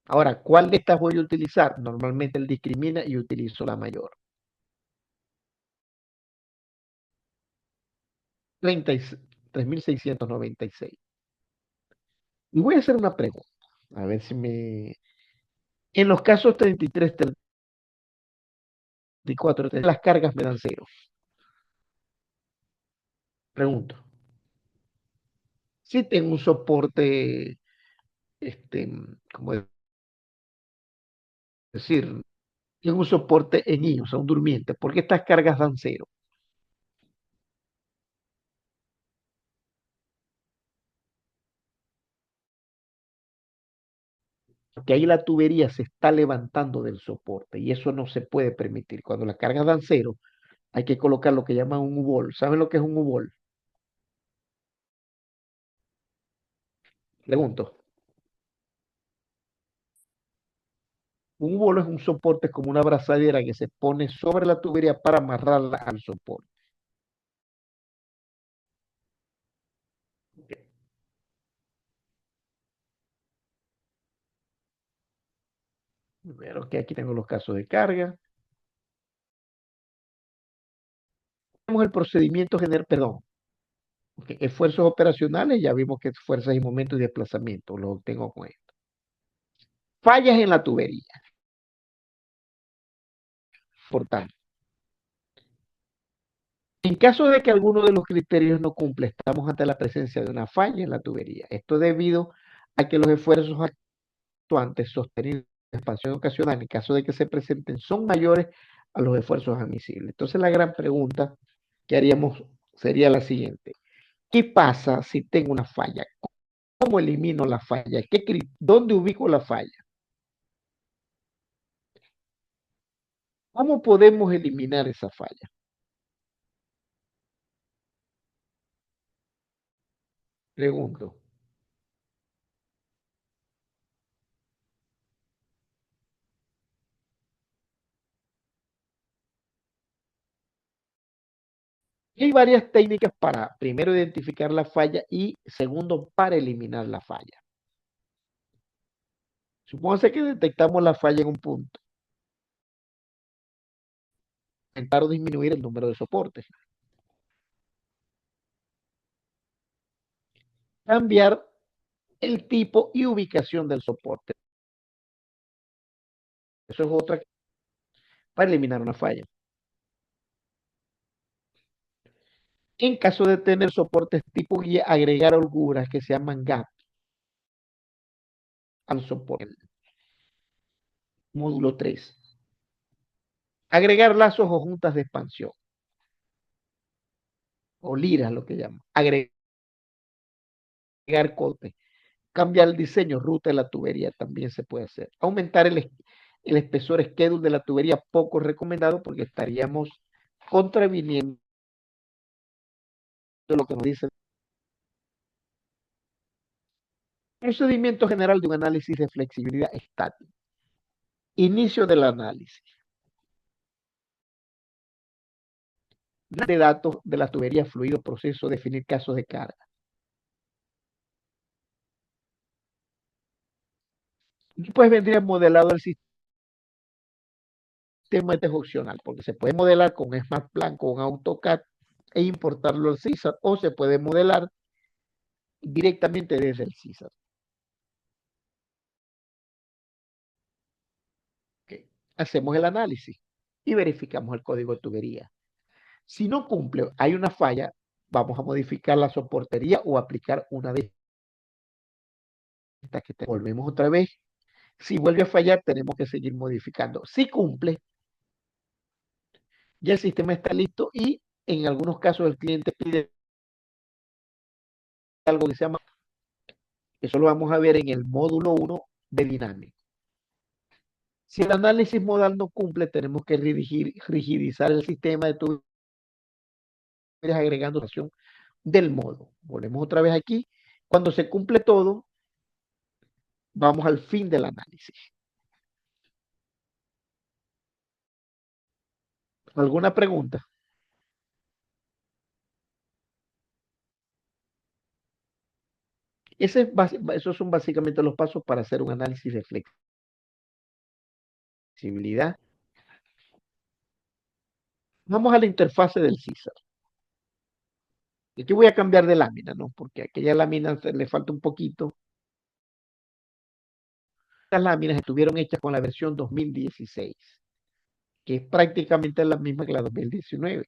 Ahora, ¿cuál de estas voy a utilizar? Normalmente él discrimina y utilizo la mayor. 3696. Y voy a hacer una pregunta. A ver si me... En los casos 33, 34, las cargas me dan cero. Pregunto. Si tengo un soporte, ¿cómo decir? Tengo un soporte en I, o sea, un durmiente. ¿Por qué estas cargas dan cero? Porque ahí la tubería se está levantando del soporte y eso no se puede permitir. Cuando las cargas dan cero, hay que colocar lo que llaman un U-Ball. ¿Saben lo que es un U-Ball? Pregunto. Un U-Ball es un soporte como una abrazadera que se pone sobre la tubería para amarrarla al soporte. Primero que aquí tengo los casos de carga. Tenemos el procedimiento general, perdón. Okay, esfuerzos operacionales, ya vimos que es fuerzas y momentos y desplazamiento, lo obtengo con esto. Fallas en la tubería. Importante. En caso de que alguno de los criterios no cumple, estamos ante la presencia de una falla en la tubería. Esto debido a que los esfuerzos actuantes sostenidos de expansión ocasional, en caso de que se presenten, son mayores a los esfuerzos admisibles. Entonces la gran pregunta que haríamos sería la siguiente. ¿Qué pasa si tengo una falla? ¿Cómo elimino la falla? ¿Dónde ubico la falla? ¿Cómo podemos eliminar esa falla? Pregunto. Hay varias técnicas para, primero, identificar la falla y, segundo, para eliminar la falla. Supóngase que detectamos la falla en un punto. Aumentar o disminuir el número de soportes. Cambiar el tipo y ubicación del soporte. Eso es otra para eliminar una falla. En caso de tener soportes tipo guía, agregar holguras que se llaman gap al soporte. Módulo 3. Agregar lazos o juntas de expansión. O liras, lo que llaman. Agregar corte. Cambiar el diseño, ruta de la tubería también se puede hacer. Aumentar el espesor schedule de la tubería, poco recomendado porque estaríamos contraviniendo lo que nos dice. Procedimiento general de un análisis de flexibilidad estática. Inicio del análisis. De datos de la tubería, fluido, proceso, definir casos de carga. Después vendría modelado el sistema es opcional, porque se puede modelar con SmartPlan, con AutoCAD e importarlo al CISAR, o se puede modelar directamente desde el CISAR. Okay. Hacemos el análisis y verificamos el código de tubería. Si no cumple, hay una falla, vamos a modificar la soportería o aplicar una de esta que volvemos otra vez. Si vuelve a fallar, tenemos que seguir modificando. Si cumple, ya el sistema está listo y en algunos casos el cliente pide algo que se llama, eso lo vamos a ver en el módulo 1 de dinámico. Si el análisis modal no cumple, tenemos que rigidizar el sistema de tuberías agregando acción del modo. Volvemos otra vez aquí. Cuando se cumple todo, vamos al fin del análisis. ¿Alguna pregunta? Esos son básicamente los pasos para hacer un análisis de flexibilidad. Vamos a la interfase del CISAR. Y aquí voy a cambiar de lámina, ¿no? Porque a aquella lámina le falta un poquito. Las láminas estuvieron hechas con la versión 2016, que es prácticamente la misma que la 2019.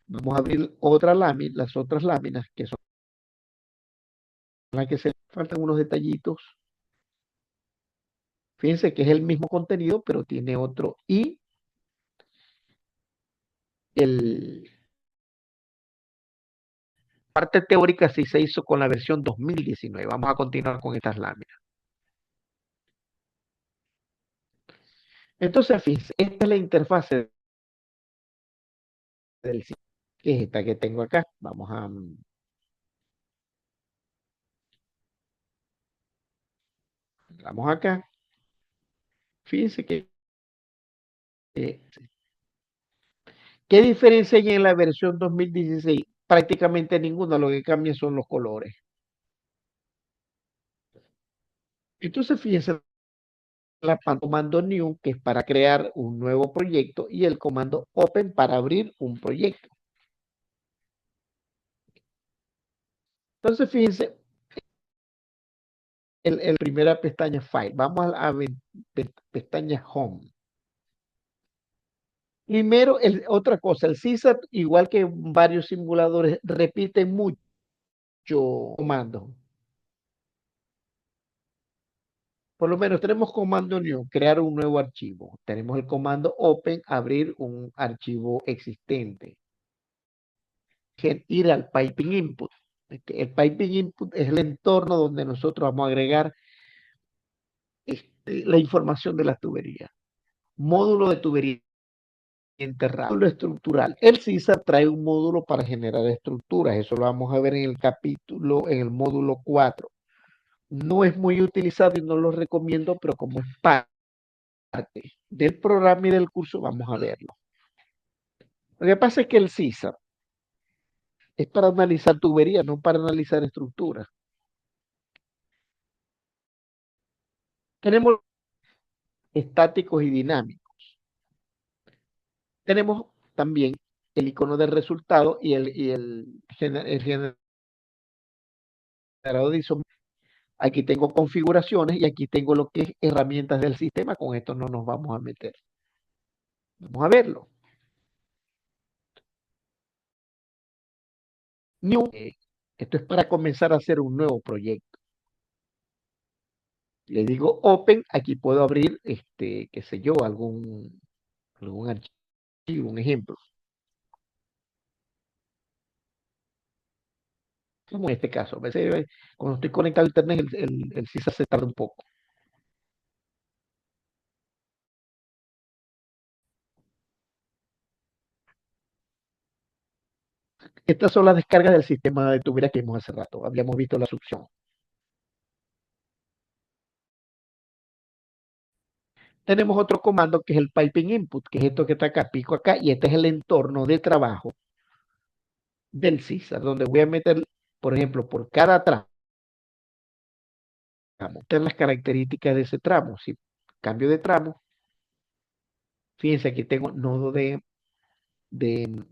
Vamos a abrir otra lámina, las otras láminas, que son las que se faltan unos detallitos. Fíjense que es el mismo contenido, pero tiene otro. Y el parte teórica sí se hizo con la versión 2019. Vamos a continuar con estas láminas. Entonces, fíjense, esta es la interfase del sitio, que es esta que tengo acá. Vamos acá. Fíjense que eh, ¿qué diferencia hay en la versión 2016? Prácticamente ninguna, lo que cambia son los colores. Entonces, fíjense, el comando new, que es para crear un nuevo proyecto, y el comando open para abrir un proyecto. Entonces, fíjense, el primera pestaña file. Vamos a la pestaña home. Primero, otra cosa, el CISAT, igual que varios simuladores, repite mucho comando. Por lo menos tenemos comando new, crear un nuevo archivo. Tenemos el comando open, abrir un archivo existente. Ir al piping input. El piping input es el entorno donde nosotros vamos a agregar la información de la tubería. Módulo de tubería enterrado. Módulo estructural. El CISA trae un módulo para generar estructuras. Eso lo vamos a ver en el capítulo, en el módulo 4. No es muy utilizado y no lo recomiendo, pero como es parte del programa y del curso, vamos a verlo. Lo que pasa es que el CISA es para analizar tuberías, no para analizar estructuras. Tenemos estáticos y dinámicos. Tenemos también el icono de resultado y el generador de ISO. Aquí tengo configuraciones y aquí tengo lo que es herramientas del sistema. Con esto no nos vamos a meter. Vamos a verlo. New. Esto es para comenzar a hacer un nuevo proyecto. Le digo open, aquí puedo abrir, qué sé yo, algún archivo, un ejemplo. Como en este caso, a veces cuando estoy conectado a internet, el CISA se tarda un poco. Estas son las descargas del sistema de tubería que vimos hace rato. Habíamos visto la succión. Tenemos otro comando que es el piping input, que es esto que está acá, pico acá, y este es el entorno de trabajo del CISA, donde voy a meter, por ejemplo, por cada tramo, meter las características de ese tramo. Si cambio de tramo, fíjense, aquí tengo nodo de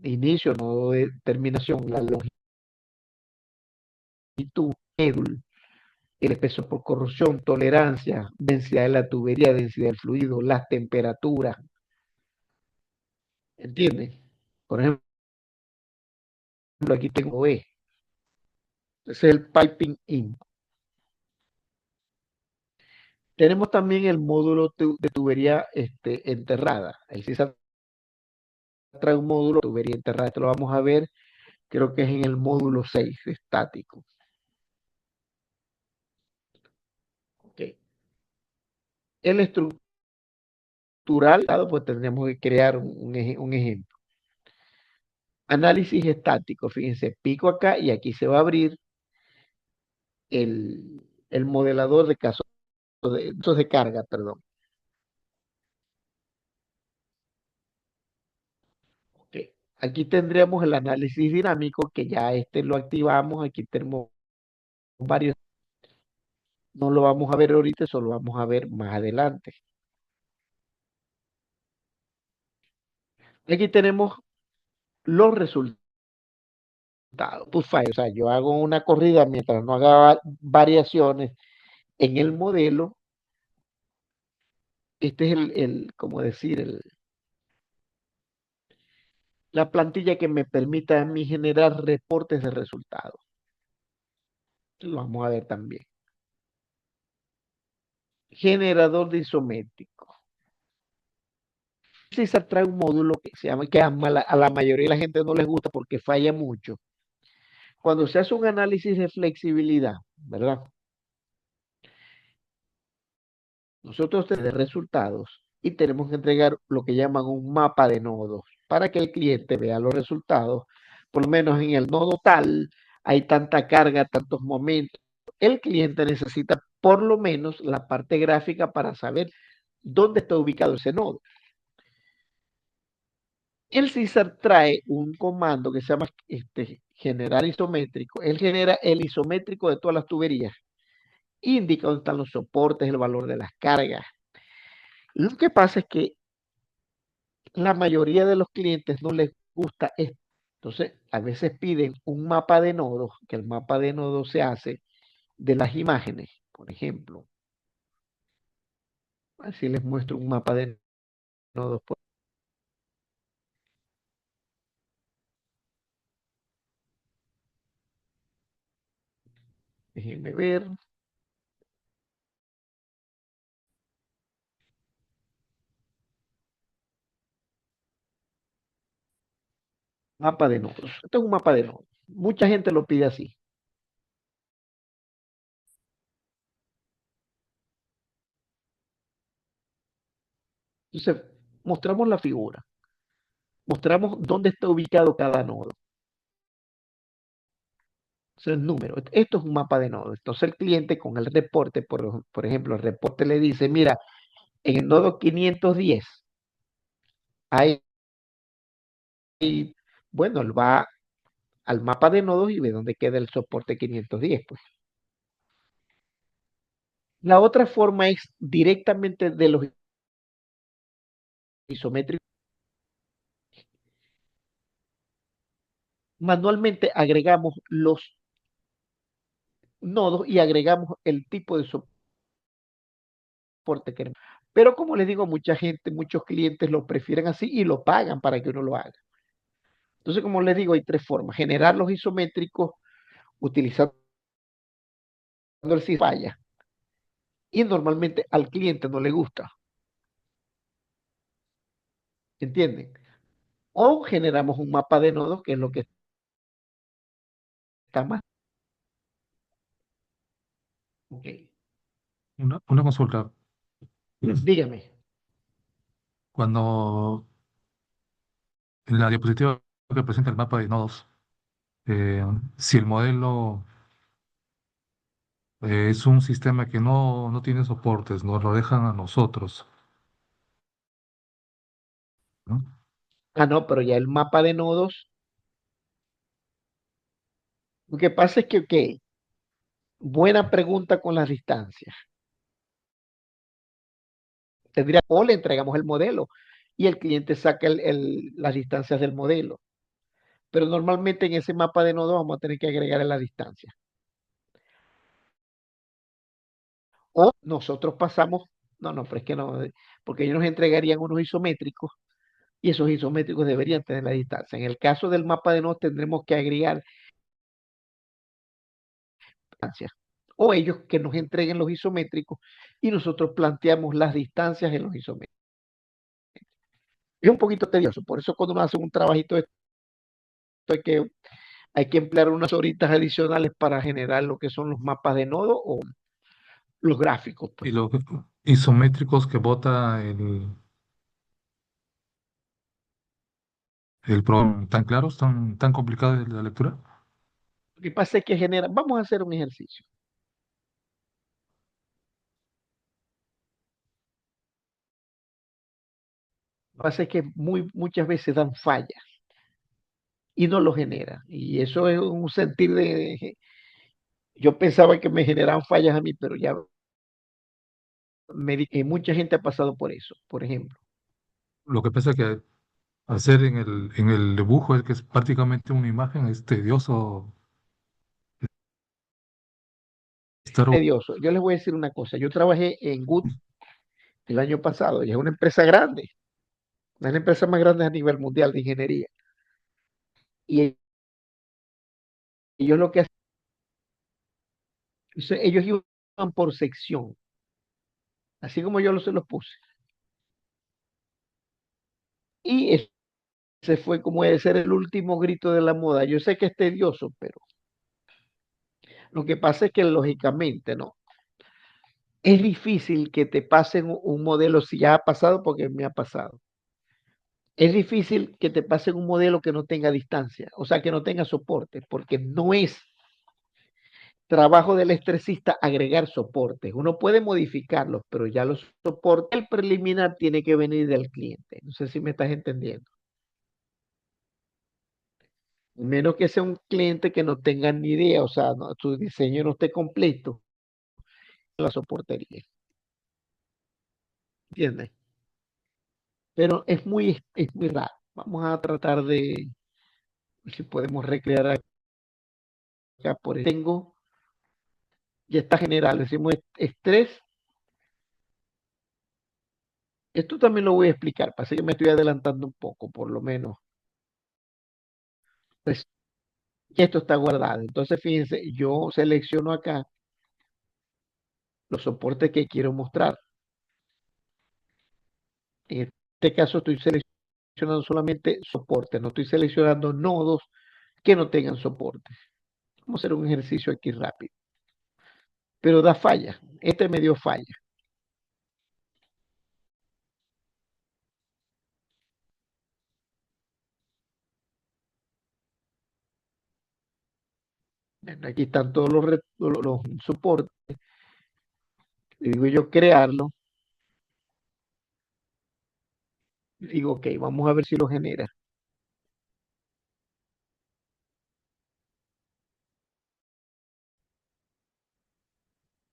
inicio, nodo de terminación, la longitud, EDUL, el espesor por corrosión, tolerancia, densidad de la tubería, densidad del fluido, las temperaturas. ¿Entienden? Por ejemplo, aquí tengo E. Ese es el piping in. Tenemos también el módulo de tubería enterrada. Ahí sí se trae un módulo de tubería enterrada. Esto lo vamos a ver, creo que es en el módulo 6 estático. Ok. El estructural, pues tendríamos que crear un ejemplo. Análisis estático, fíjense, pico acá y aquí se va a abrir el modelador de casos de carga, perdón. Ok. Aquí tendríamos el análisis dinámico, que ya lo activamos. Aquí tenemos varios. No lo vamos a ver ahorita, eso lo vamos a ver más adelante. Aquí tenemos los resultados. Pues, o sea, yo hago una corrida mientras no haga variaciones en el modelo. Este es como decir, la plantilla que me permita a mí generar reportes de resultados. Lo vamos a ver también. Generador de isométrico. Si se trae un módulo que se llama, que a la mayoría de la gente no les gusta porque falla mucho. Cuando se hace un análisis de flexibilidad, ¿verdad? Nosotros tenemos resultados y tenemos que entregar lo que llaman un mapa de nodos para que el cliente vea los resultados. Por lo menos en el nodo tal hay tanta carga, tantos momentos. El cliente necesita por lo menos la parte gráfica para saber dónde está ubicado ese nodo. El CISAR trae un comando que se llama generar isométrico. Él genera el isométrico de todas las tuberías. Indica dónde están los soportes, el valor de las cargas. Lo que pasa es que la mayoría de los clientes no les gusta esto. Entonces, a veces piden un mapa de nodos, que el mapa de nodos se hace de las imágenes. Por ejemplo, así les muestro un mapa de nodos. Déjenme ver. Mapa de nodos. Esto es un mapa de nodos. Mucha gente lo pide así. Entonces, mostramos la figura. Mostramos dónde está ubicado cada nodo. Eso es número. Esto es un mapa de nodos. Entonces el cliente con el reporte, por ejemplo, el reporte le dice, mira, en el nodo 510 hay, bueno, él va al mapa de nodos y ve dónde queda el soporte 510, pues. La otra forma es directamente de los isométricos. Manualmente agregamos los nodos y agregamos el tipo de soporte que queremos. Pero como les digo, mucha gente, muchos clientes lo prefieren así y lo pagan para que uno lo haga. Entonces, como les digo, hay tres formas. Generar los isométricos utilizando el falla. Y normalmente al cliente no le gusta. ¿Entienden? O generamos un mapa de nodos, que es lo que está más. Ok. Una consulta. Dígame. Cuando en la diapositiva que presenta el mapa de nodos, si el modelo es un sistema que no tiene soportes, nos lo dejan a nosotros, ¿no? Ah, no, pero ya el mapa de nodos. Lo que pasa es que, ok, buena pregunta con las distancias. O le entregamos el modelo y el cliente saca las distancias del modelo. Pero normalmente en ese mapa de nodos vamos a tener que agregar la distancia. O nosotros pasamos, no, pero es que no, porque ellos nos entregarían unos isométricos y esos isométricos deberían tener la distancia. En el caso del mapa de nodos tendremos que agregar distancia. o ellos que nos entreguen los isométricos y nosotros planteamos las distancias en los isométricos. Es un poquito tedioso, por eso cuando uno hace un trabajito de esto hay que emplear unas horitas adicionales para generar lo que son los mapas de nodo o los gráficos, Y pues. los isométricos que bota el programa, ¿tan claros, tan complicados de la lectura? Lo que pasa es que genera, vamos a hacer un ejercicio. Lo que pasa es que muchas veces dan fallas y no lo genera. Y eso es un sentir yo pensaba que me generaban fallas a mí, pero ya mucha gente ha pasado por eso, por ejemplo. Lo que pasa es que hacer en el dibujo, el que es prácticamente una imagen, es tedioso estar. Tedioso. Yo les voy a decir una cosa. Yo trabajé en Good el año pasado y es una empresa grande, una de las empresas más grandes a nivel mundial de ingeniería. Y ellos lo que hacen, ellos iban por sección, así como yo se los puse. Y ese fue como de ser el último grito de la moda. Yo sé que es tedioso, pero lo que pasa es que lógicamente, ¿no? Es difícil que te pasen un modelo, si ya ha pasado, porque me ha pasado. Es difícil que te pasen un modelo que no tenga distancia, o sea, que no tenga soporte, porque no es trabajo del estresista agregar soportes. Uno puede modificarlos, pero ya los soportes, el preliminar tiene que venir del cliente. No sé si me estás entendiendo. Menos que sea un cliente que no tenga ni idea, o sea, tu diseño no esté completo, la soportería. ¿Entiendes? Pero es muy raro. Vamos a tratar de ver si podemos recrear acá por tengo, ya está general, decimos estrés. Esto también lo voy a explicar, pasa que me estoy adelantando un poco, por lo menos. Pues esto está guardado. Entonces, fíjense, yo selecciono acá los soportes que quiero mostrar. En este caso estoy seleccionando solamente soporte, no estoy seleccionando nodos que no tengan soporte. Vamos a hacer un ejercicio aquí rápido. Pero da falla. Este me dio falla. Bueno, aquí están todos los soportes. Digo yo crearlo. Digo, ok, vamos a ver si lo genera.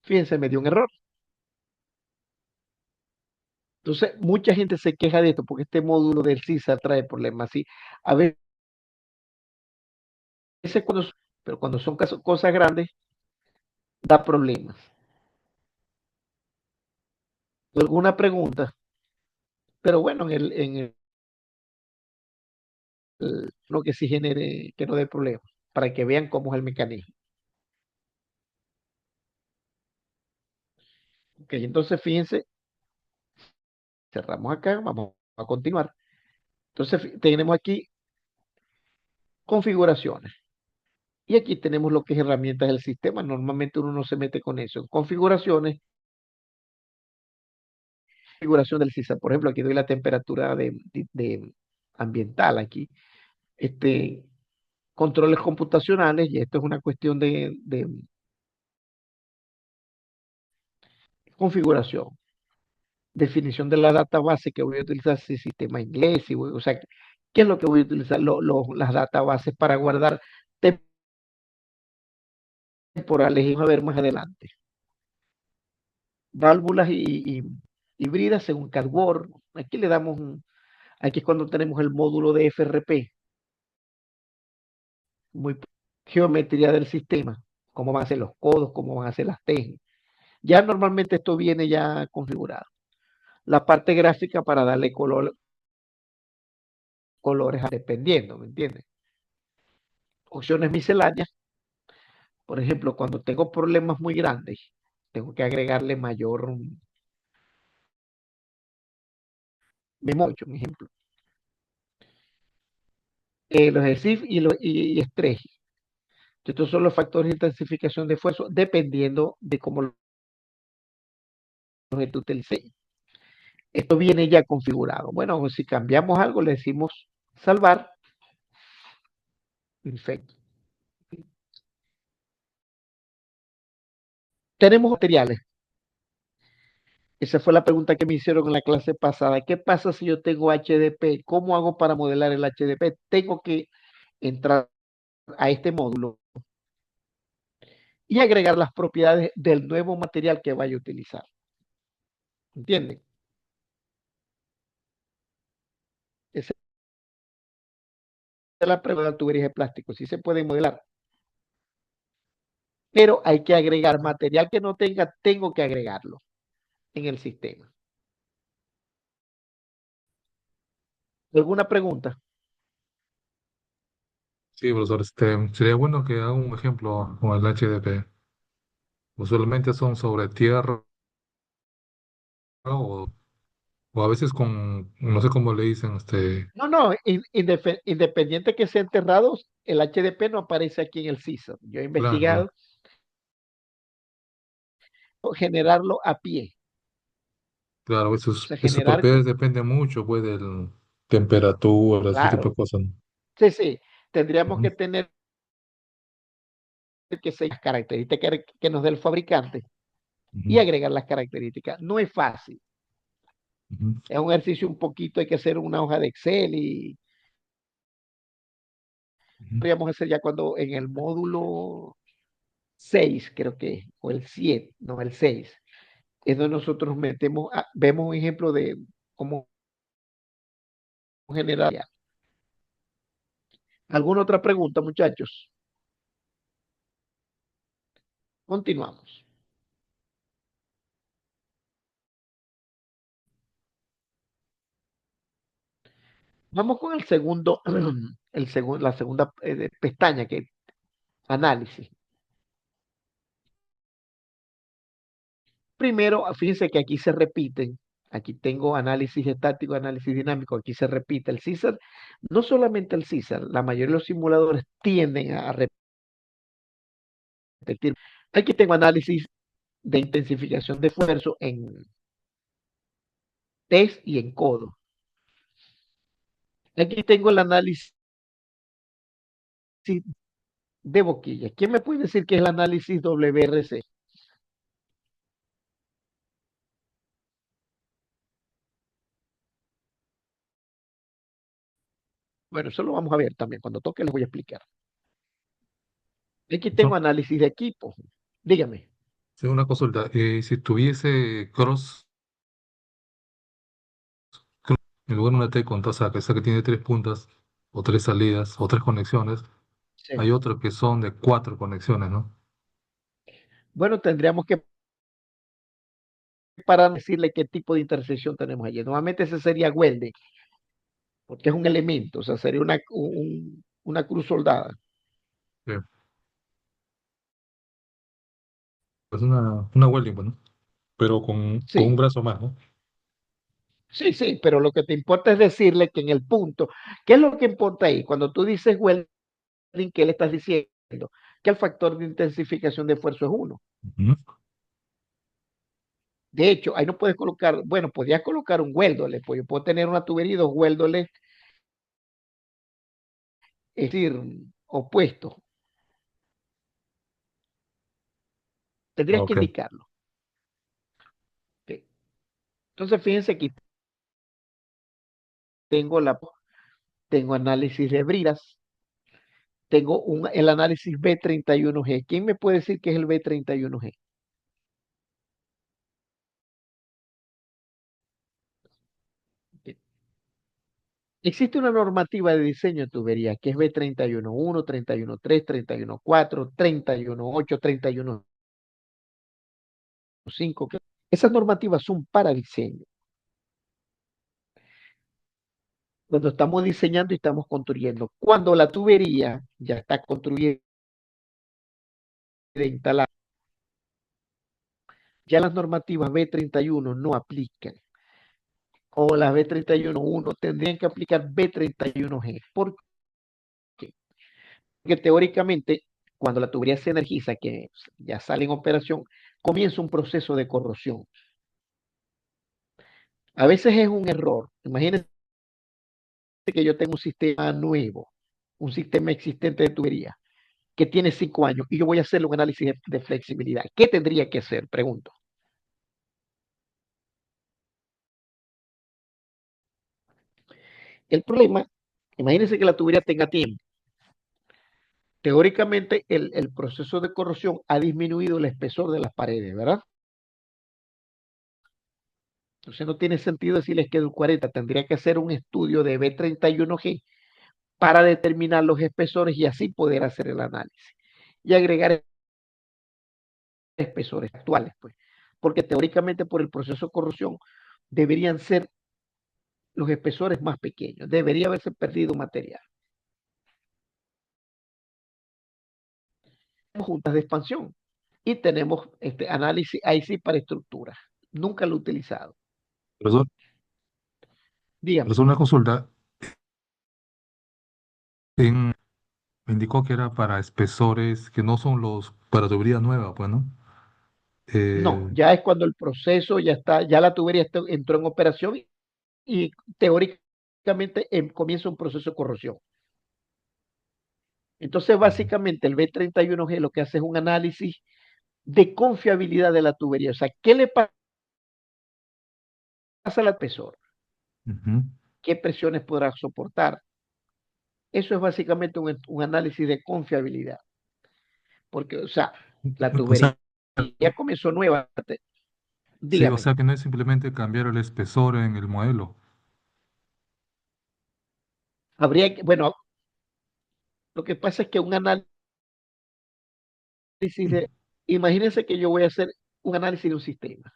Fíjense, me dio un error. Entonces, mucha gente se queja de esto porque este módulo del CISA trae problemas. ¿Sí? A veces pero cuando son cosas grandes, da problemas. ¿Alguna pregunta? Pero bueno, lo que sí genere, que no dé problemas, para que vean cómo es el mecanismo. Ok, entonces fíjense, cerramos acá, vamos a continuar. Entonces tenemos aquí configuraciones. Y aquí tenemos lo que es herramientas del sistema. Normalmente uno no se mete con eso. Configuraciones, configuración del sistema. Por ejemplo, aquí doy la temperatura de ambiental aquí. Este, controles computacionales, y esto es una cuestión de configuración. Definición de la database que voy a utilizar, si sistema inglés, o sea, ¿qué es lo que voy a utilizar? Las databases para guardar temporales y a ver más adelante. Válvulas y híbridas según CADWORD. Aquí le damos aquí es cuando tenemos el módulo de FRP, muy geometría del sistema, cómo van a ser los codos, cómo van a ser las T. Ya normalmente esto viene ya configurado. La parte gráfica para darle colores dependiendo, ¿me entiendes? Opciones misceláneas, Por ejemplo, cuando tengo problemas muy grandes, tengo que agregarle mayor memoria, un ejemplo. Los ESIF y estrés. Estos son los factores de intensificación de esfuerzo dependiendo de cómo los utilicé. Esto viene ya configurado. Bueno, si cambiamos algo, le decimos salvar. Perfecto. Tenemos materiales. Esa fue la pregunta que me hicieron en la clase pasada. ¿Qué pasa si yo tengo HDP? ¿Cómo hago para modelar el HDP? Tengo que entrar a este módulo y agregar las propiedades del nuevo material que vaya a utilizar. ¿Entienden? Esa es la pregunta de tuberías de plástico. Sí se puede modelar, pero hay que agregar material que no tenga, tengo que agregarlo en el sistema. ¿Alguna pregunta? Sí, profesor, sería bueno que haga un ejemplo con el HDP. Usualmente son sobre tierra o, o a veces con, no sé cómo le dicen, No, no, independiente que sea enterrados, el HDP no aparece aquí en el CISA. Yo he claro, claro. investigado generarlo a pie. Claro, O sea, esas generar, propiedades dependen mucho, pues, de la temperatura, ese tipo de claro. cosas, ¿no? Sí, sí, tendríamos Ujú, que tener que ser las características que nos dé el fabricante y ujú, agregar las características. No es fácil. ujú, Es un ejercicio un poquito, hay que hacer una hoja de Excel y ujú. podríamos hacer ya cuando en el módulo 6 creo que, o el 7 no, el 6 es donde nosotros metemos, vemos un ejemplo de cómo generar. ¿Alguna otra pregunta, muchachos? Continuamos. Vamos con el segundo, la segunda pestaña que es análisis. Primero, fíjense que aquí se repiten. Aquí tengo análisis estático, análisis dinámico. Aquí se repite el CISAR. No solamente el CISAR, la mayoría de los simuladores tienden a repetir. Aquí tengo análisis de intensificación de esfuerzo en test y en codo. Aquí tengo el análisis de boquilla. ¿Quién me puede decir qué es el análisis WRC? Bueno, eso lo vamos a ver también. Cuando toque les voy a explicar. Aquí tengo Eso, análisis de equipo. Dígame. sí, una consulta, si tuviese en lugar de una T con taza, esa que tiene tres puntas, o tres salidas, o tres conexiones, Sí. hay otras que son de cuatro conexiones, ¿no? Bueno, tendríamos que para decirle qué tipo de intersección tenemos allí. Normalmente ese sería welding, porque es un elemento, o sea, sería una cruz soldada. Sí. Es una welding, pues, ¿no? Pero con un Sí, brazo más, ¿no? sí, sí, pero lo que te importa es decirle que en el punto, ¿qué es lo que importa ahí? Cuando tú dices welding, ¿qué le estás diciendo? Que el factor de intensificación de esfuerzo es uno. Ujú, De hecho, ahí no puedes colocar, bueno, podías colocar un weldole, pues yo puedo tener una tubería y dos weldoles, es decir, opuestos. Tendrías que ok. indicarlo. ¿Ok? Entonces, fíjense aquí, tengo análisis de bridas, tengo el análisis B31G. ¿Quién me puede decir qué es el B31G? Existe una normativa de diseño de tubería que es B311, 313, 314, 318, 315. Esas normativas son para diseño. Cuando estamos diseñando y estamos construyendo. Cuando la tubería ya está construida instalar. Ya las normativas B31 no aplican. O las B31.1 tendrían que aplicar B31G. ¿Por qué? Porque teóricamente, cuando la tubería se energiza, que ya sale en operación, comienza un proceso de corrosión. A veces es un error. Imagínense que yo tengo un sistema nuevo, un sistema existente de tubería, que tiene 5 años, y yo voy a hacerle un análisis de flexibilidad. ¿Qué tendría que hacer? Pregunto. El problema, imagínense que la tubería tenga tiempo. Teóricamente, el proceso de corrosión ha disminuido el espesor de las paredes, ¿verdad? Entonces no tiene sentido decirles que el 40 tendría que hacer un estudio de B31G para determinar los espesores y así poder hacer el análisis y agregar espesores actuales, pues, porque teóricamente por el proceso de corrosión deberían ser los espesores más pequeños, debería haberse perdido material. Juntas de expansión y tenemos este análisis ahí sí para estructuras. Nunca lo he utilizado. Profesor, Dígame. profesor, una consulta. En- Me indicó que era para espesores que no son los para tubería nueva, pues, ¿no? No, Eh, ya es cuando el proceso ya está, ya la tubería entró en operación y teóricamente comienza un proceso de corrosión. Entonces, básicamente, el B31G lo que hace es un análisis de confiabilidad de la tubería. O sea, ¿qué le pasa al espesor? ujú. ¿Qué presiones podrá soportar? Eso es básicamente un análisis de confiabilidad. Porque, o sea, la O tubería sea, ya comenzó nueva. sí, o Dígame, sea que no es simplemente cambiar el espesor en el modelo. habría que, bueno, lo que pasa es que un análisis de, imagínense que yo voy a hacer un análisis de un sistema.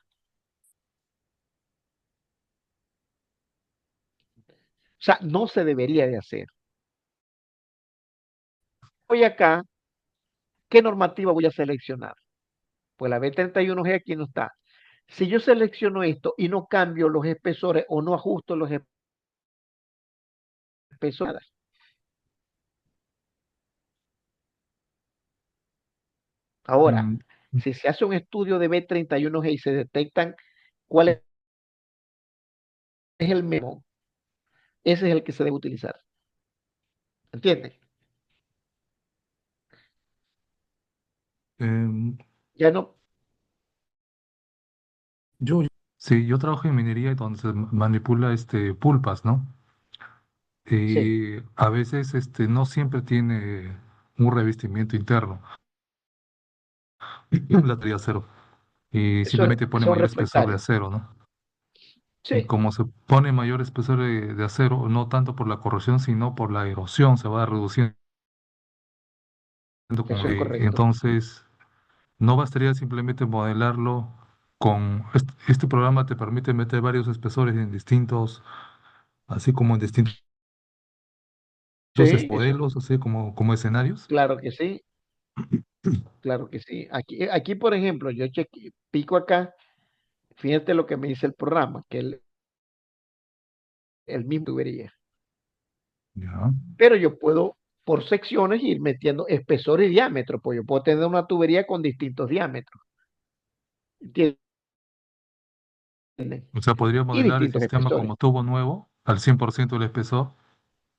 O sea, no se debería de hacer. Voy acá, ¿qué normativa voy a seleccionar? Pues la B31G aquí no está. Si yo selecciono esto y no cambio los espesores o no ajusto los espesores, ahora, Mm, si se hace un estudio de B31G y se detectan cuál es el memo, ese es el que se debe utilizar. ¿Entienden? em, Ya no, yo, sí, yo trabajo en minería y donde se manipula pulpas, ¿no? sí, Y a veces no siempre tiene un revestimiento interno, la teoría acero, y eso es, simplemente pone eso es un mayor espesor de refractario. acero, ¿no? Y Sí, como se pone mayor espesor de acero, no tanto por la corrosión, sino por la erosión, se va reduciendo. eso es correcto. Entonces, no bastaría simplemente modelarlo con... Este programa te permite meter varios espesores en distintos, así como en distintos Sí, eso, modelos, así como escenarios. claro que sí, claro que sí. Aquí por ejemplo, yo pico acá, fíjate lo que me dice el programa, que el mismo tubería. Ya. Pero yo puedo, por secciones, ir metiendo espesor y diámetro, pues yo puedo tener una tubería con distintos diámetros, ¿entienden? O sea, podría Y modelar el distintos sistema espesores. como tubo nuevo, al 100% del espesor,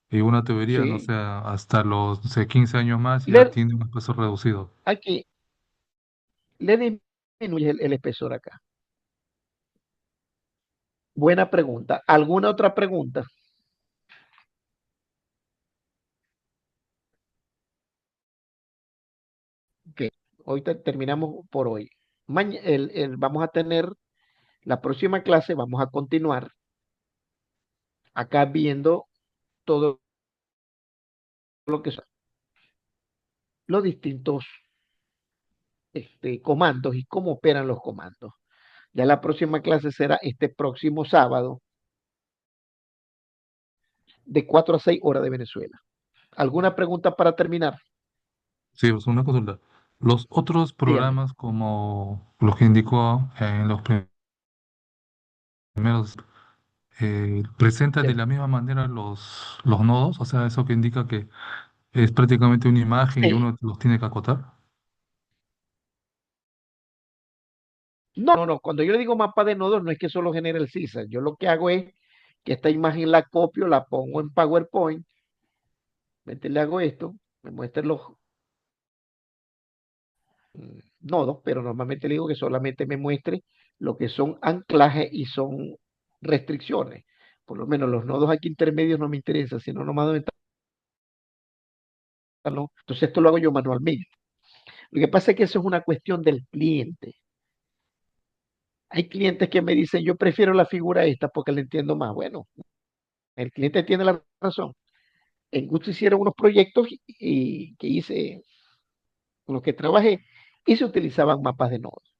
y una tubería, no sé, Sí, hasta los, no sé, 15 años más ya le, tiene un espesor reducido. aquí le disminuye el espesor acá. Buena pregunta. ¿Alguna otra pregunta? Que hoy terminamos por hoy. Vamos a tener la próxima clase, vamos a continuar acá viendo todo lo que son los distintos comandos y cómo operan los comandos. Ya la próxima clase será este próximo sábado de 4 a 6 horas de Venezuela. ¿Alguna pregunta para terminar? Sí, es una consulta. Los otros Dígame. programas, como los que indicó en los primeros, presenta de Del- la misma manera los nodos, o sea, eso que indica que es prácticamente una imagen y Sí. uno los tiene que acotar. No, no, no. Cuando yo le digo mapa de nodos, no es que solo genere el CISA. Yo lo que hago es que esta imagen la copio, la pongo en PowerPoint, le hago esto, me muestra los nodos, pero normalmente le digo que solamente me muestre lo que son anclajes y son restricciones. Por lo menos los nodos aquí intermedios no me interesan, sino nomás donde están los. Entonces esto lo hago yo manualmente. Lo que pasa es que eso es una cuestión del cliente. Hay clientes que me dicen, yo prefiero la figura esta porque la entiendo más. Bueno, el cliente tiene la razón. En Gusto hicieron unos proyectos y que hice, con los que trabajé, y se utilizaban mapas de nodos.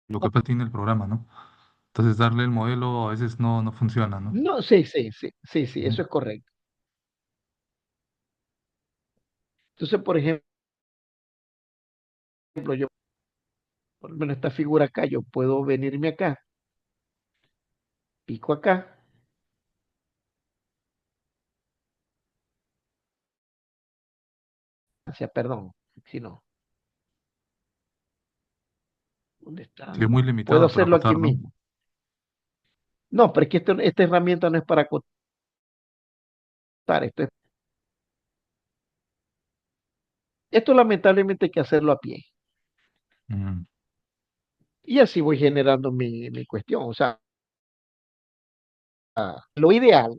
Lo que tiene el programa, ¿no? Entonces darle el modelo a veces no funciona, ¿no? No, sí, sí, sí, sí, sí, Ujú. eso es correcto. Entonces, por ejemplo, yo, por lo menos esta figura acá, yo puedo venirme acá, pico acá, hacia, perdón, si no, ¿dónde está? Sí, es muy Puedo limitado para hacerlo aquí acotar, ¿no? mismo. No, pero es que esta herramienta no es para acotar, esto lamentablemente hay que hacerlo a pie. Mm. Y así voy generando mi cuestión. O sea, lo ideal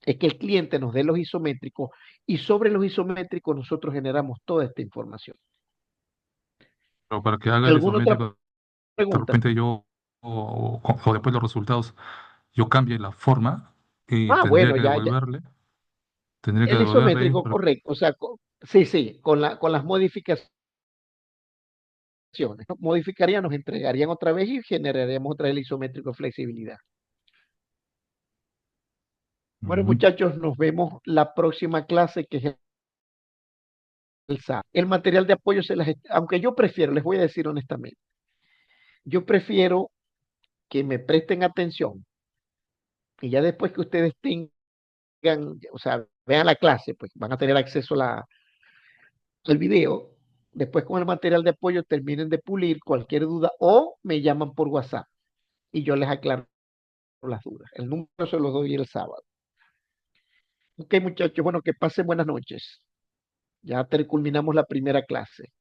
es que el cliente nos dé los isométricos y sobre los isométricos nosotros generamos toda esta información. Pero para que haga el ¿Alguna otra isométrico, de pregunta? repente yo, o después los resultados, yo cambie la forma y Ah, bueno, ya. tendría que El devolverle ahí isométrico, correcto. O sea, sí, sí, con las modificaciones, ¿no? Modificarían, nos entregarían otra vez y generaríamos otra vez el isométrico de flexibilidad. Bueno, Ujú. muchachos, nos vemos la próxima clase que es el SAP. El material de apoyo aunque yo prefiero, les voy a decir honestamente, yo prefiero que me presten atención y ya después que ustedes tengan, o sea, vean la clase, pues van a tener acceso al video. Después con el material de apoyo terminen de pulir cualquier duda o me llaman por WhatsApp y yo les aclaro las dudas. El número se los doy el sábado. Ok, muchachos, bueno, que pasen buenas noches. Ya culminamos la primera clase.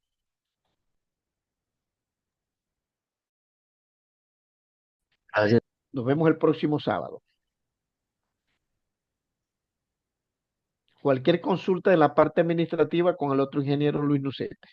Gracias. Nos vemos el próximo sábado. Cualquier consulta de la parte administrativa con el otro ingeniero Luis Nucete.